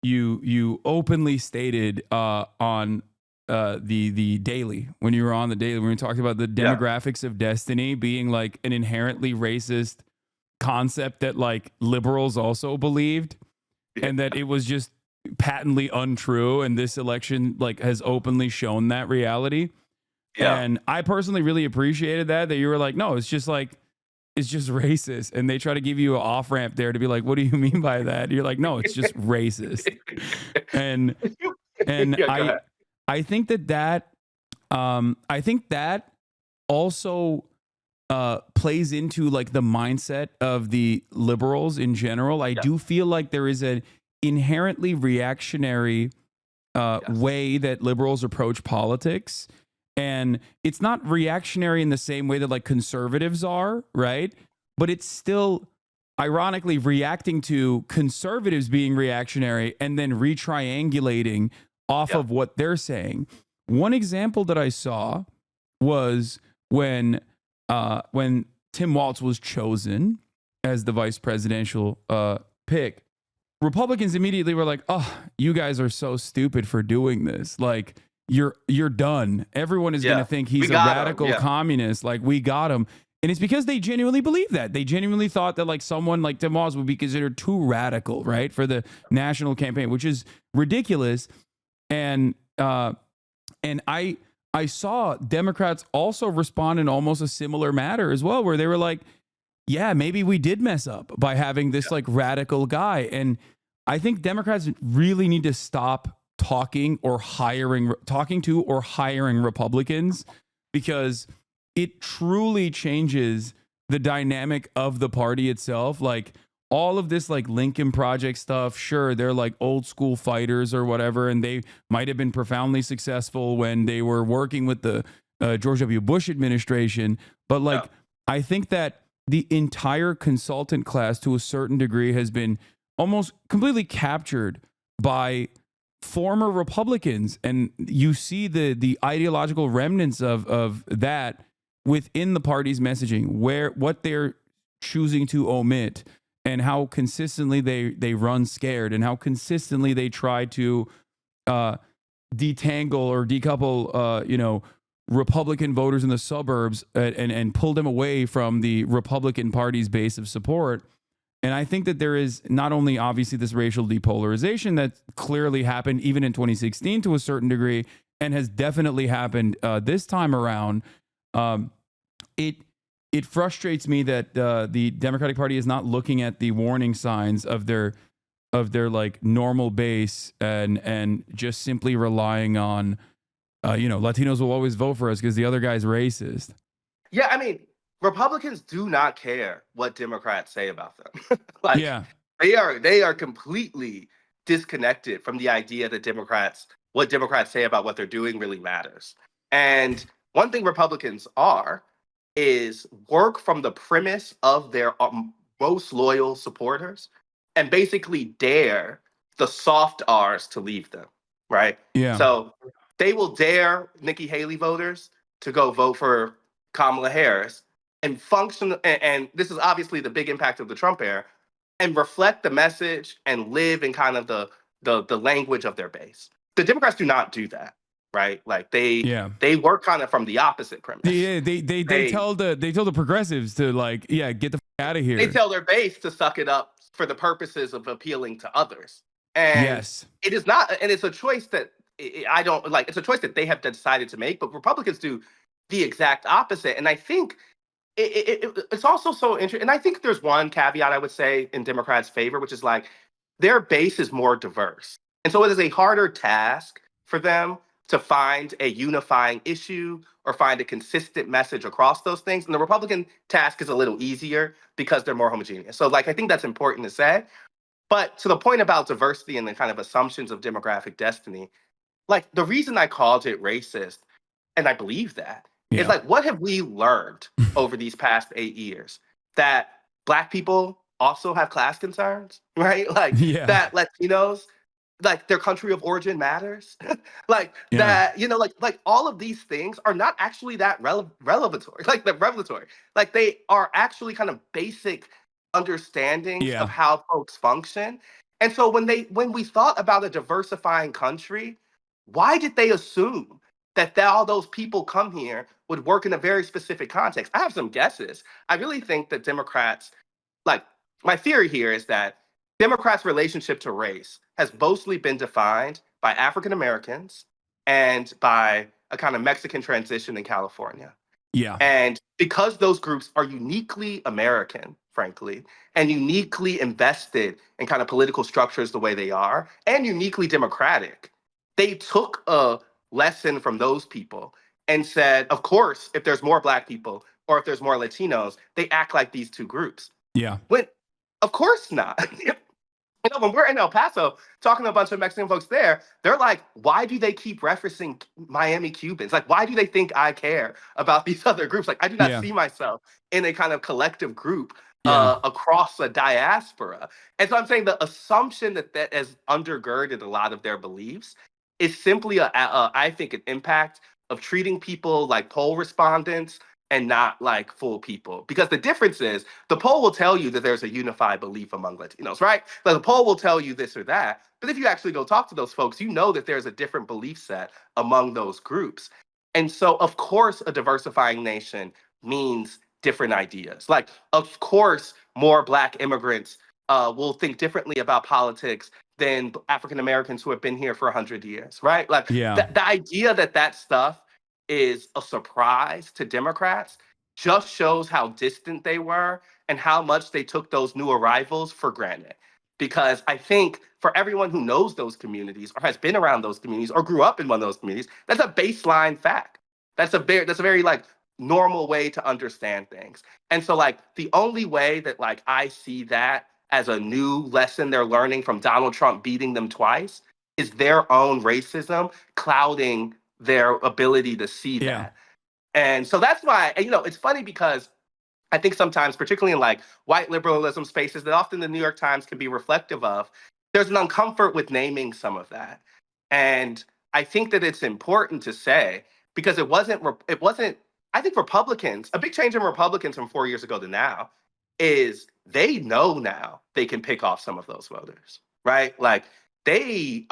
Speaker 1: you openly stated on the daily when you were on the daily when we talked about the
Speaker 2: Yeah.
Speaker 1: demographics of destiny being like an inherently racist concept that like liberals also believed
Speaker 2: Yeah.
Speaker 1: and that it was just patently untrue, and this election like has openly shown that reality.
Speaker 2: Yeah.
Speaker 1: And I personally really appreciated that you were like, no, it's just racist. And they try to give you an off ramp there to be like, what do you mean by that? You're like, no, it's just racist. And
Speaker 2: Yeah, go ahead.
Speaker 1: I think that also plays into like the mindset of the liberals in general. I do feel like there is an inherently reactionary way that liberals approach politics. And it's not reactionary in the same way that like conservatives are, right? But it's still ironically reacting to conservatives being reactionary and then retriangulating off of what they're saying. One example that I saw was when Tim Walz was chosen as the vice presidential pick. Republicans immediately were like, "Oh, you guys are so stupid for doing this. Like, you're done. Everyone is going to think he's a radical communist. Like, we got him." And it's because they genuinely believe that. They genuinely thought that like someone like Tim Walz would be considered too radical, right, for the national campaign, which is ridiculous. And I saw Democrats also respond in almost a similar manner as well, where they were like, "Yeah, maybe we did mess up by having this like radical guy." And I think Democrats really need to stop talking to or hiring Republicans, because it truly changes the dynamic of the party itself. Like all of this like Lincoln Project stuff, sure, they're like old school fighters or whatever, and they might have been profoundly successful when they were working with the George W. Bush administration. But like, I think that the entire consultant class to a certain degree has been almost completely captured by former Republicans. And you see the ideological remnants of that within the party's messaging, what they're choosing to omit, and how consistently they run scared, and how consistently they try to detangle or decouple Republican voters in the suburbs and pull them away from the Republican Party's base of support. And I think that there is not only obviously this racial depolarization that clearly happened even in 2016 to a certain degree, and has definitely happened this time around. It frustrates me that the Democratic Party is not looking at the warning signs of their like normal base and just simply relying on Latinos will always vote for us because the other guy's racist.
Speaker 2: Yeah, I mean, Republicans do not care what Democrats say about them. They are completely disconnected from the idea that what Democrats say about what they're doing really matters. And one thing Republicans is work from the premise of their most loyal supporters and basically dare the soft R's to leave them, right?
Speaker 1: Yeah.
Speaker 2: So they will dare Nikki Haley voters to go vote for Kamala Harris and function, and this is obviously the big impact of the Trump era, and reflect the message and live in kind of the language of their base. The Democrats do not do that, right? Like they work kind of from the opposite premise.
Speaker 1: Yeah, they tell the progressives to like, get the out of here.
Speaker 2: They tell their base to suck it up for the purposes of appealing to others. And it is not, and it's a choice that I don't like. It's a choice that they have decided to make, but Republicans do the exact opposite. And I think it's also so interesting. And I think there's one caveat I would say in Democrats' favor, which is like their base is more diverse. And so it is a harder task for them to find a unifying issue or find a consistent message across those things. And the Republican task is a little easier because they're more homogeneous. So like, I think that's important to say. But to the point about diversity and the kind of assumptions of demographic destiny, like the reason I called it racist, and I believe that, is like, what have we learned over these past 8 years? That Black people also have class concerns, right? Like that Latinos, like their country of origin matters. That, like all of these things are not actually that revelatory. Like they are actually kind of basic understandings of how folks function. And so when we thought about a diversifying country, why did they assume that all those people come here would work in a very specific context? I have some guesses. I really think that Democrats, like my theory here is that Democrats' relationship to race has mostly been defined by African Americans and by a kind of Mexican transition in California.
Speaker 1: Yeah.
Speaker 2: And because those groups are uniquely American, frankly, and uniquely invested in kind of political structures the way they are, and uniquely democratic, they took a lesson from those people and said, of course, if there's more Black people or if there's more Latinos, they act like these two groups.
Speaker 1: Yeah.
Speaker 2: When, of course not. when we're in El Paso talking to a bunch of Mexican folks there, they're like, why do they keep referencing Miami Cubans? Like, why do they think I care about these other groups? Like, I do not
Speaker 1: Yeah.
Speaker 2: see myself in a kind of collective group
Speaker 1: Yeah.
Speaker 2: across a diaspora. And so I'm saying the assumption that has undergirded a lot of their beliefs is simply, I think, an impact of treating people like poll respondents and not like full people. Because the difference is the poll will tell you that there's a unified belief among Latinos, right? Like the poll will tell you this or that. But if you actually go talk to those folks, you know that there's a different belief set among those groups. And so, of course, a diversifying nation means different ideas. Like, of course, more Black immigrants will think differently about politics than African Americans who have been here for 100 years, right? Like,
Speaker 1: Yeah.
Speaker 2: the idea that stuff is a surprise to Democrats just shows how distant they were and how much they took those new arrivals for granted. Because I think for everyone who knows those communities or has been around those communities or grew up in one of those communities, that's a baseline fact. That's a very like normal way to understand things. And so like the only way that like I see that as a new lesson they're learning from Donald Trump beating them twice is their own racism clouding their ability to see
Speaker 1: Yeah.
Speaker 2: that. And so that's why, and, it's funny because I think sometimes, particularly in like white liberalism spaces that often the New York Times can be reflective of, there's an uncomfort with naming some of that. And I think that it's important to say because it wasn't, I think Republicans, a big change in Republicans from 4 years ago to now is they know now they can pick off some of those voters, right? Like they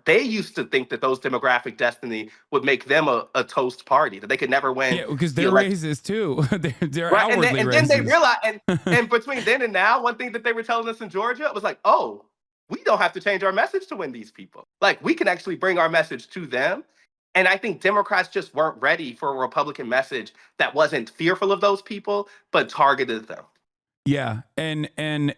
Speaker 2: used to think that those demographic destiny would make them a toast party, that they could never win
Speaker 1: Yeah, because
Speaker 2: the
Speaker 1: they're
Speaker 2: election.
Speaker 1: racist too. They're
Speaker 2: Right. And
Speaker 1: outwardly
Speaker 2: then they
Speaker 1: racist.
Speaker 2: realized, and between then and now, one thing that they were telling us in Georgia was like, oh, we don't have to change our message to win these people. Like we can actually bring our message to them. And I think Democrats just weren't ready for a Republican message that wasn't fearful of those people, but targeted them.
Speaker 1: Yeah, and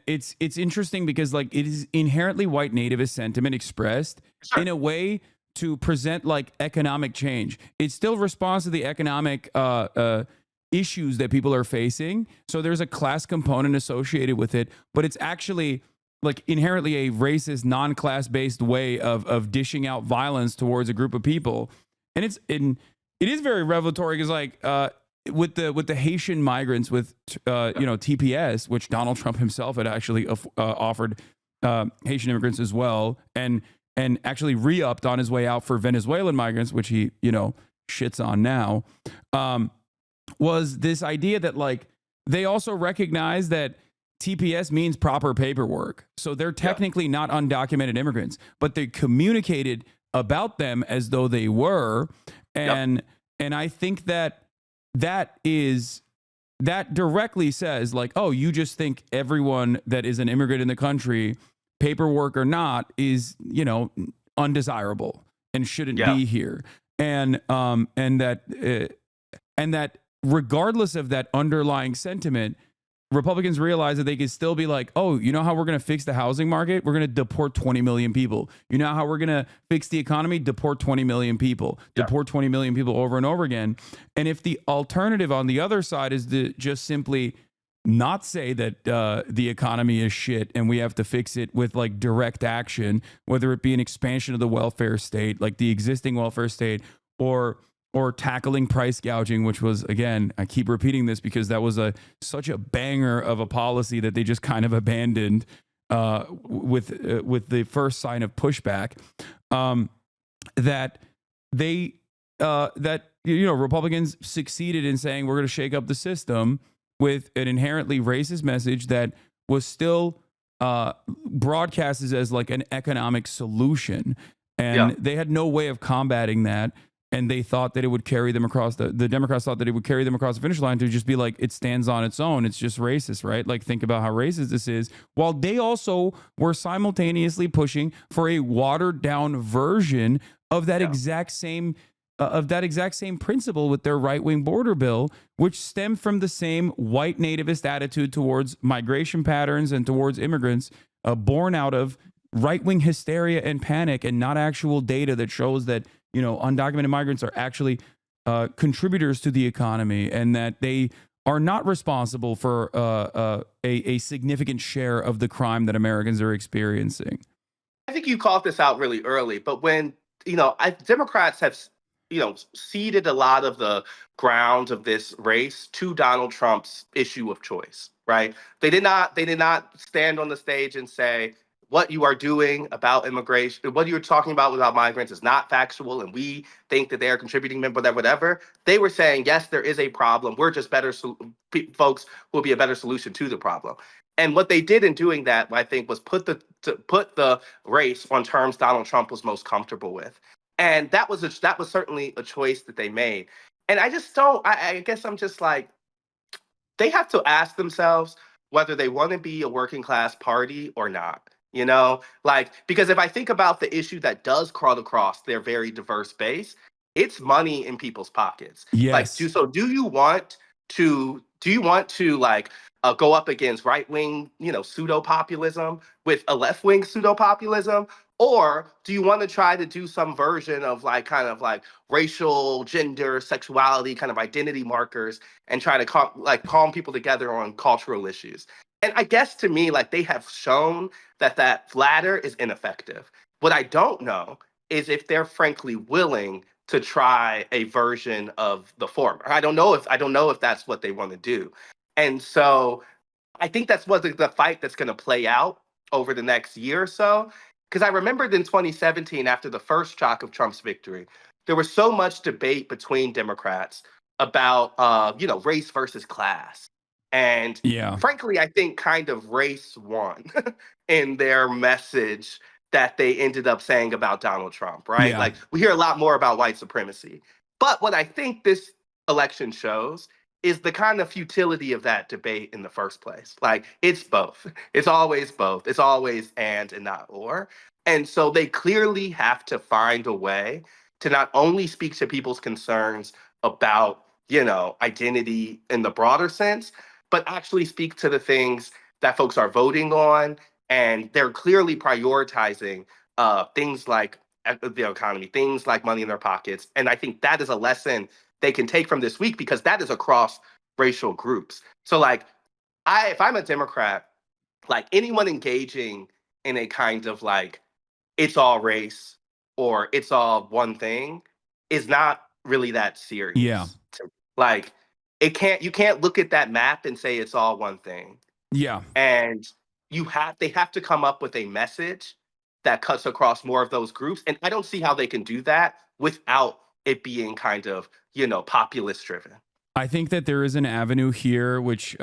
Speaker 1: it's interesting because like it is inherently white nativist sentiment expressed
Speaker 2: Sure.
Speaker 1: in a way to present like economic change. It still responds to the economic issues that people are facing. So there's a class component associated with it, but it's actually like inherently a racist, non-class based way of dishing out violence towards a group of people, and it is very revelatory because like with the Haitian migrants with TPS, which Donald Trump himself had actually offered Haitian immigrants as well, and actually re-upped on his way out for Venezuelan migrants, which he shits on now, was this idea that like they also recognize that TPS means proper paperwork, so they're technically not undocumented immigrants, but they communicated about them as though they were, and I think that directly says like, oh, you just think everyone that is an immigrant in the country, paperwork or not, is undesirable and shouldn't be here, and that regardless of that underlying sentiment, Republicans realize that they can still be like, oh, you know how we're going to fix the housing market? We're going to deport 20 million people. You know how we're going to fix the economy? Deport 20 million people. Deport 20 million people over and over again. And if the alternative on the other side is to just simply not say that the economy is shit and we have to fix it with like direct action, whether it be an expansion of the welfare state, like the existing welfare state, or tackling price gouging, which was, again, I keep repeating this because that was such a banger of a policy that they just kind of abandoned with the first sign of pushback. That Republicans succeeded in saying we're going to shake up the system with an inherently racist message that was still broadcasted as like an economic solution, and they had no way of combating that. And they thought that it would carry them across the Democrats thought that it would carry them across the finish line to just be like, it stands on its own. It's just racist, right? Like, think about how racist this is. While they also were simultaneously pushing for a watered down version of that exact same principle with their right wing border bill, which stemmed from the same white nativist attitude towards migration patterns and towards immigrants, born out of right wing hysteria and panic, and not actual data that shows that undocumented migrants are actually contributors to the economy, and that they are not responsible for a significant share of the crime that Americans are experiencing.
Speaker 2: I think you called this out really early, but when Democrats have ceded a lot of the ground of this race to Donald Trump's issue of choice, right? They did not stand on the stage and say what you are doing about immigration, what you're talking about migrants is not factual, and we think that they are contributing, whatever. They were saying yes, there is a problem. We're just better folks who will be a better solution to the problem. And what they did in doing that, I think, was put the race on terms Donald Trump was most comfortable with, and that was certainly a choice that they made. And I just don't. I guess I'm just like, they have to ask themselves whether they want to be a working class party or not. Like, because if I think about the issue that does crawl across their very diverse base, it's money in people's pockets. Like,
Speaker 1: Yes.
Speaker 2: do you want to like go up against right wing, pseudo populism with a left wing pseudo populism? Or do you want to try to do some version of like kind of like racial, gender, sexuality kind of identity markers and try to calm people together on cultural issues? And I guess to me, like, they have shown that latter is ineffective. What I don't know is if they're frankly willing to try a version of the former. I don't know if that's what they want to do. And so I think that's what the fight that's going to play out over the next year or so. Because I remembered in 2017, after the first shock of Trump's victory, there was so much debate between Democrats about, race versus class. And
Speaker 1: Yeah.
Speaker 2: frankly, I think kind of race won in their message that they ended up saying about Donald Trump, right?
Speaker 1: Yeah.
Speaker 2: Like, we hear a lot more about white supremacy. But what I think this election shows is the kind of futility of that debate in the first place. Like, it's both. It's always both. It's always and not or. And so they clearly have to find a way to not only speak to people's concerns about, identity in the broader sense, but actually speak to the things that folks are voting on. And they're clearly prioritizing things like the economy, things like money in their pockets. And I think that is a lesson they can take from this week, because that is across racial groups. So like, if I'm a Democrat, like, anyone engaging in a kind of like, it's all race or it's all one thing is not really that serious.
Speaker 1: Yeah.
Speaker 2: Like, you can't look at that map and say it's all one thing.
Speaker 1: Yeah.
Speaker 2: And they have to come up with a message that cuts across more of those groups. And I don't see how they can do that without it being kind of, populist driven.
Speaker 1: I think that there is an avenue here, which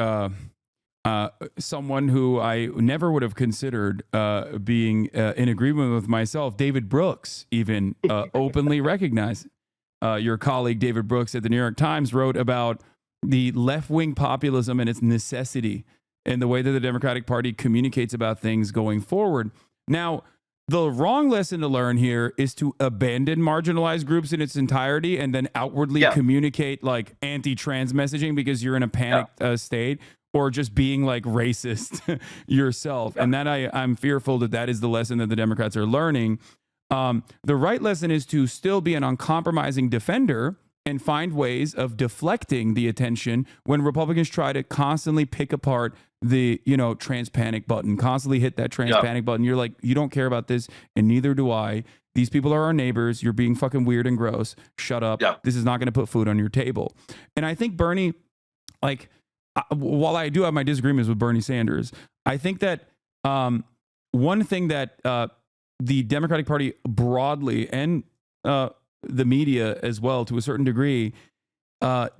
Speaker 1: someone who I never would have considered being in agreement with myself, David Brooks, even openly recognized. Your colleague, David Brooks at the New York Times, wrote about the left-wing populism and its necessity and the way that the Democratic Party communicates about things going forward. Now, the wrong lesson to learn here is to abandon marginalized groups in its entirety and then outwardly communicate like anti-trans messaging because you're in a panicked state, or just being like racist yourself. And that I'm fearful that is the lesson that the Democrats are learning. The right lesson is to still be an uncompromising defender and find ways of deflecting the attention when Republicans try to constantly pick apart the, trans panic button, constantly hit that trans panic button. You're like, you don't care about this, and neither do I. These people are our neighbors. You're being fucking weird and gross. Shut up. This is not going to put food on your table. And I think Bernie, like, while I do have my disagreements with Bernie Sanders, I think that one thing that the Democratic Party broadly and the media as well, to a certain degree,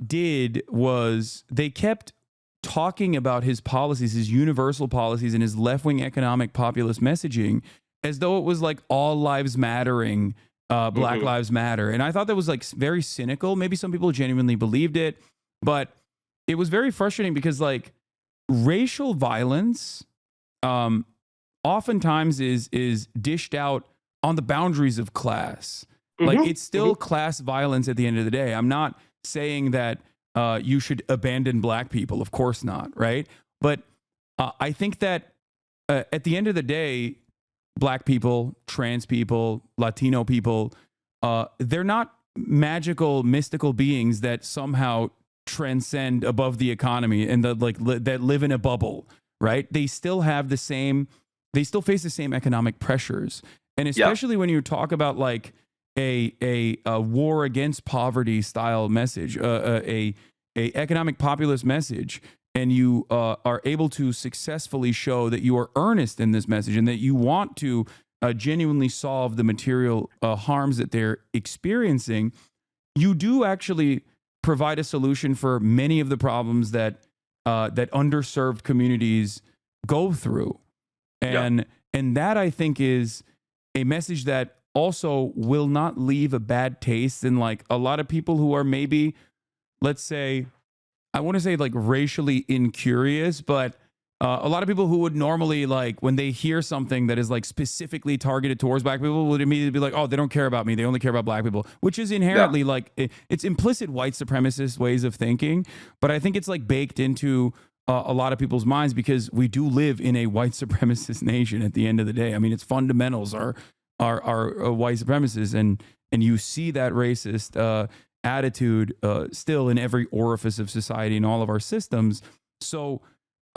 Speaker 1: did was they kept talking about his policies, his universal policies, and his left-wing economic populist messaging as though it was like all lives mattering, Black Lives Matter. And I thought that was like very cynical. Maybe some people genuinely believed it, but it was very frustrating because like racial violence oftentimes is dished out on the boundaries of class. Like, it's still class violence at the end of the day. I'm not saying that you should abandon Black people. Of course not, right? But I think that at the end of the day, Black people, trans people, Latino people, they're not magical, mystical beings that somehow transcend above the economy and that live in a bubble, right? They still have the same, they still face the same economic pressures. And
Speaker 2: Yeah.
Speaker 1: especially when you talk about like a war against poverty style message, a economic populist message, and you are able to successfully show that you are earnest in this message and that you want to genuinely solve the material harms that they're experiencing, you do actually provide a solution for many of the problems that that underserved communities go through, and that I think is a message that also will not leave a bad taste in like a lot of people who are maybe, let's say, I want to say like racially incurious, but a lot of people who would normally like when they hear something that is like specifically targeted towards black people would immediately be like, oh, they don't care about me. They only care about black people, which is inherently like it's implicit white supremacist ways of thinking. But I think it's like baked into a lot of people's minds because we do live in a white supremacist nation at the end of the day. I mean, its fundamentals are white supremacists, and you see that racist attitude still in every orifice of society and all of our systems. So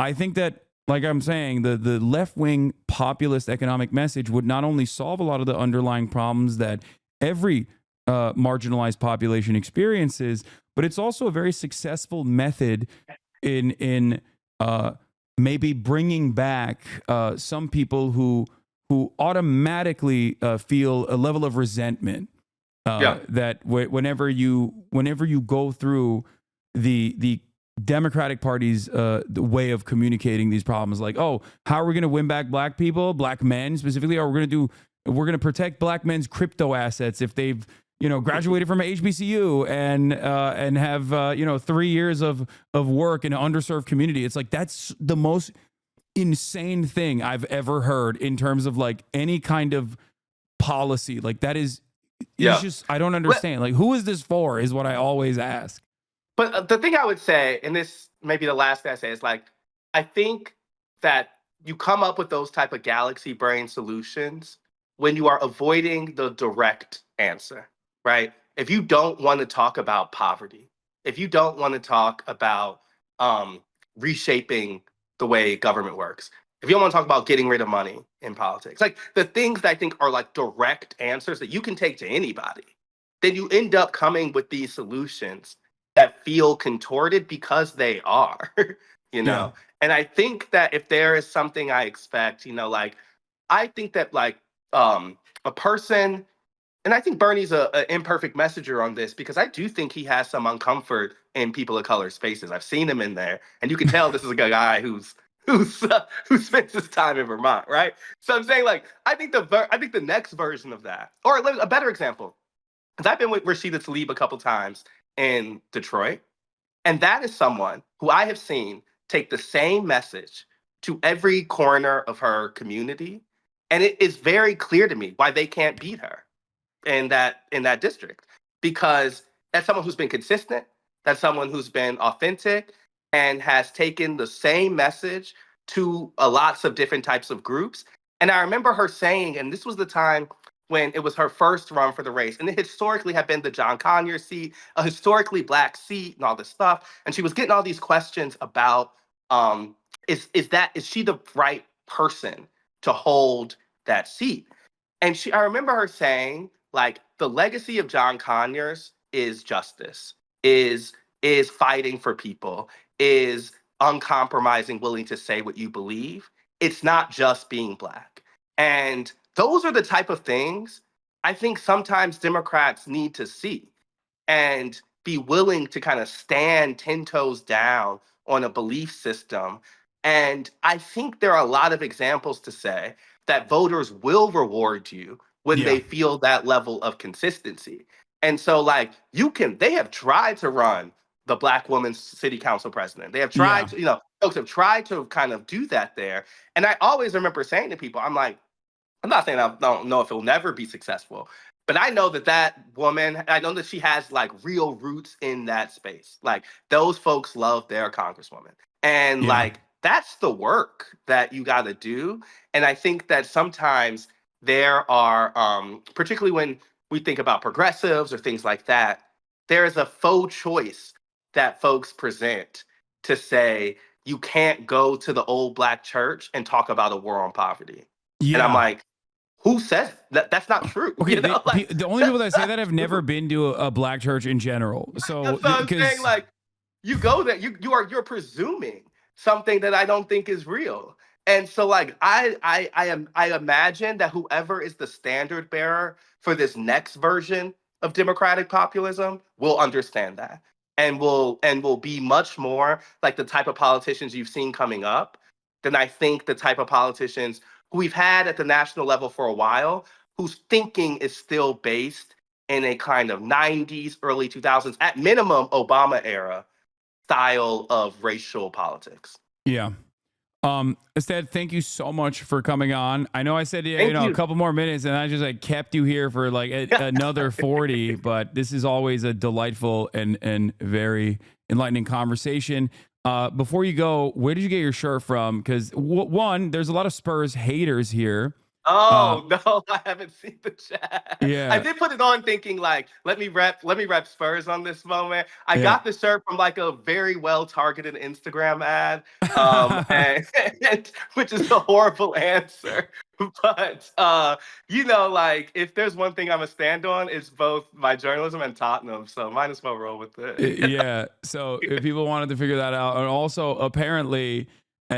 Speaker 1: I think that, like I'm saying, the left-wing populist economic message would not only solve a lot of the underlying problems that every marginalized population experiences, but it's also a very successful method in maybe bringing back some people who automatically feel a level of resentment that whenever you go through the Democratic Party's the way of communicating these problems, like, oh, how are we going to win back black people, black men specifically? Or we're going to protect black men's crypto assets if they've graduated from HBCU and have 3 years of work in an underserved community. It's like that's the most insane thing I've ever heard in terms of like any kind of policy. Like that is just, I don't understand. Like, who is this for is what I always ask.
Speaker 2: But the thing I would say, and this may be the last thing I say, is like, I think that you come up with those type of galaxy brain solutions when you are avoiding the direct answer, right? If you don't want to talk about poverty, if you don't want to talk about reshaping the way government works, if you don't want to talk about getting rid of money in politics, like the things that I think are like direct answers that you can take to anybody, then you end up coming with these solutions that feel contorted because they are,
Speaker 1: Yeah.
Speaker 2: And I think that if there is something I expect, like I think that like a person, and I think Bernie's an imperfect messenger on this because I do think he has some uncomfort in people of color spaces. I've seen him in there, and you can tell this is a guy who spends his time in Vermont, right? So I'm saying like I think the next version of that, or a better example, because I've been with Rashida Tlaib a couple times in Detroit. And that is someone who I have seen take the same message to every corner of her community. And it is very clear to me why they can't beat her in that district. Because that's someone who's been consistent, that's someone who's been authentic and has taken the same message to lots of different types of groups. And I remember her saying, and this was the time when it was her first run for the race. And it historically had been the John Conyers seat, a historically black seat and all this stuff. And she was getting all these questions about, is she the right person to hold that seat? And I remember her saying, like, the legacy of John Conyers is justice, is fighting for people, is uncompromising, willing to say what you believe. It's not just being black. And those are the type of things I think sometimes Democrats need to see and be willing to kind of stand 10 toes down on a belief system. And I think there are a lot of examples to say that voters will reward you when they feel that level of consistency. And so like they have tried to run the black woman's city council president. They have tried to, folks have tried to kind of do that there. And I always remember saying to people, I'm like, I'm not saying I don't know if it'll never be successful, but I know that woman, I know that she has like real roots in that space. Like those folks love their congresswoman. And like, that's the work that you got to do. And I think that sometimes there are, particularly when we think about progressives or things like that, there is a faux choice that folks present to say you can't go to the old black church and talk about a war on poverty. And I'm
Speaker 1: Yeah.
Speaker 2: like, who says that? That's not true.
Speaker 1: Okay,
Speaker 2: You know, like,
Speaker 1: the only people that say
Speaker 2: that's
Speaker 1: that have
Speaker 2: not
Speaker 1: never
Speaker 2: true.
Speaker 1: been to a black church in general. So
Speaker 2: That's what I'm saying.
Speaker 1: because
Speaker 2: Like, you go there, you're presuming something that I don't think is real. And so, like, I imagine that whoever is the standard bearer for this next version of democratic populism will understand that, and will be much more like the type of politicians you've seen coming up than I think the type of politicians who we've had at the national level for a while, whose thinking is still based in a kind of 90s, early 2000s, at minimum Obama era style of racial politics.
Speaker 1: yeah. Astead, thank you so much for coming on. I know I said, yeah,
Speaker 2: Thank
Speaker 1: a
Speaker 2: you.
Speaker 1: couple more minutes and I just like kept you here for like another 40, but this is always a delightful and very enlightening conversation. Before you go, where did you get your shirt from? Because one, there's a lot of Spurs haters here.
Speaker 2: Oh no, I haven't seen the chat. I
Speaker 1: Yeah.
Speaker 2: did put it on thinking like, let me rep Spurs on this moment. I
Speaker 1: Yeah.
Speaker 2: got the shirt from like a very well targeted Instagram ad, and which is a horrible answer. But you know, like if there's one thing I'm a stand on, it's both my journalism and Tottenham. So might as well roll with it.
Speaker 1: Yeah. So if people wanted to figure that out, and also apparently,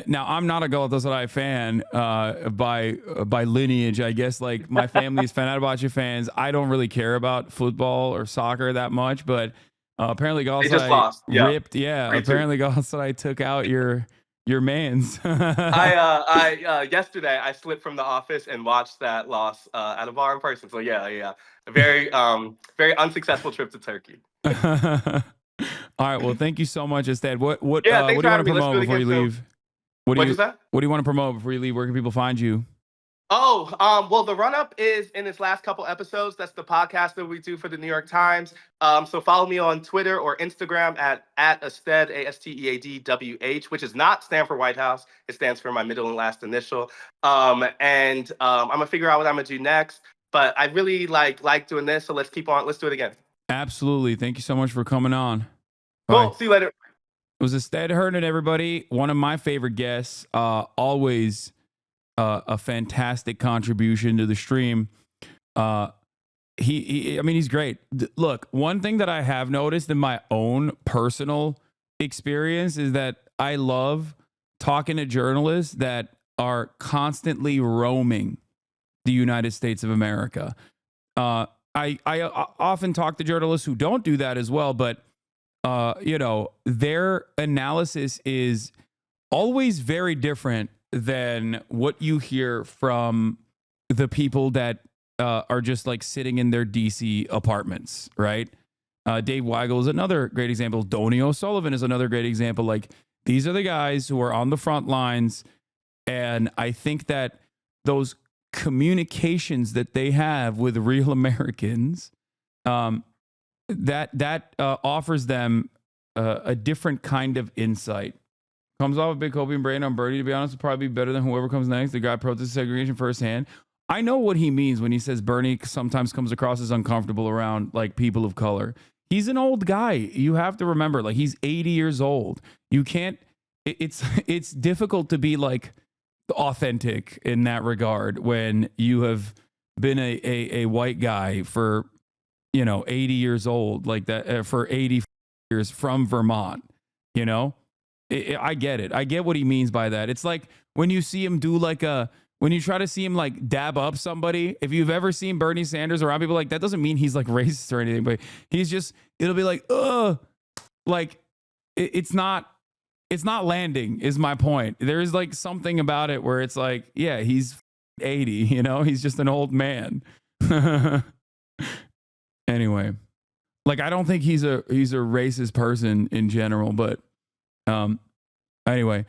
Speaker 1: now I'm not a Galatasaray fan by lineage. I guess like my family is Fenerbahce fans. I don't really care about football or soccer that much, but apparently
Speaker 2: They just
Speaker 1: Galatasaray
Speaker 2: lost. Yeah.
Speaker 1: ripped. Yeah.
Speaker 2: 3-2.
Speaker 1: Apparently Galatasaray took out your mans.
Speaker 2: I yesterday I slipped from the office and watched that loss at a bar in person. So yeah, a very very unsuccessful trip to Turkey.
Speaker 1: All right. Well, thank you so much, Astead. What
Speaker 2: Yeah,
Speaker 1: do
Speaker 2: thanks
Speaker 1: you
Speaker 2: for
Speaker 1: want to
Speaker 2: having me. Let's
Speaker 1: promote
Speaker 2: do it
Speaker 1: before you
Speaker 2: again soon.
Speaker 1: leave? What
Speaker 2: What'd you say?
Speaker 1: do you want to promote before you leave? Where can people find you?
Speaker 2: Oh, well, the run up is in its last couple episodes. That's the podcast that we do for the New York Times. So follow me on Twitter or Instagram at Astead, ASTEADWH, which is not stand for White House. It stands for my middle and last initial. I'm gonna figure out what I'm gonna do next. But I really like doing this, so let's keep on. Let's do it again.
Speaker 1: Absolutely. Thank you so much for coming on.
Speaker 2: Cool.
Speaker 1: Bye.
Speaker 2: See you later.
Speaker 1: It was Astead Herndon, everybody. One of my favorite guests. Always a fantastic contribution to the stream. I mean, he's great. Look, one thing that I have noticed in my own personal experience is that I love talking to journalists that are constantly roaming the United States of America. I often talk to journalists who don't do that as well, but their analysis is always very different than what you hear from the people that are just like sitting in their DC apartments, right? Dave Weigel is another great example. Donny O'Sullivan is another great example. Like these are the guys who are on the front lines, and I think that those communications that they have with real Americans, that offers them a different kind of insight. Comes off a big copium brain on Bernie, to be honest, will probably be better than whoever comes next. The guy protests segregation firsthand. I know what he means when he says Bernie sometimes comes across as uncomfortable around like people of color. He's an old guy. You have to remember, like he's 80 years old. You can't, it's difficult to be like authentic in that regard when you have been a white guy for, 80 years old, like that for 80 years from Vermont, I get it. I get what he means by that. It's like when you see him do like when you try to see him like dab up somebody, if you've ever seen Bernie Sanders around people, like that doesn't mean he's like racist or anything, but he's just, it'll be like, like it's not landing is my point. There's like something about it where it's like, yeah, he's 80, he's just an old man. Anyway, like, I don't think he's a racist person in general, but anyway,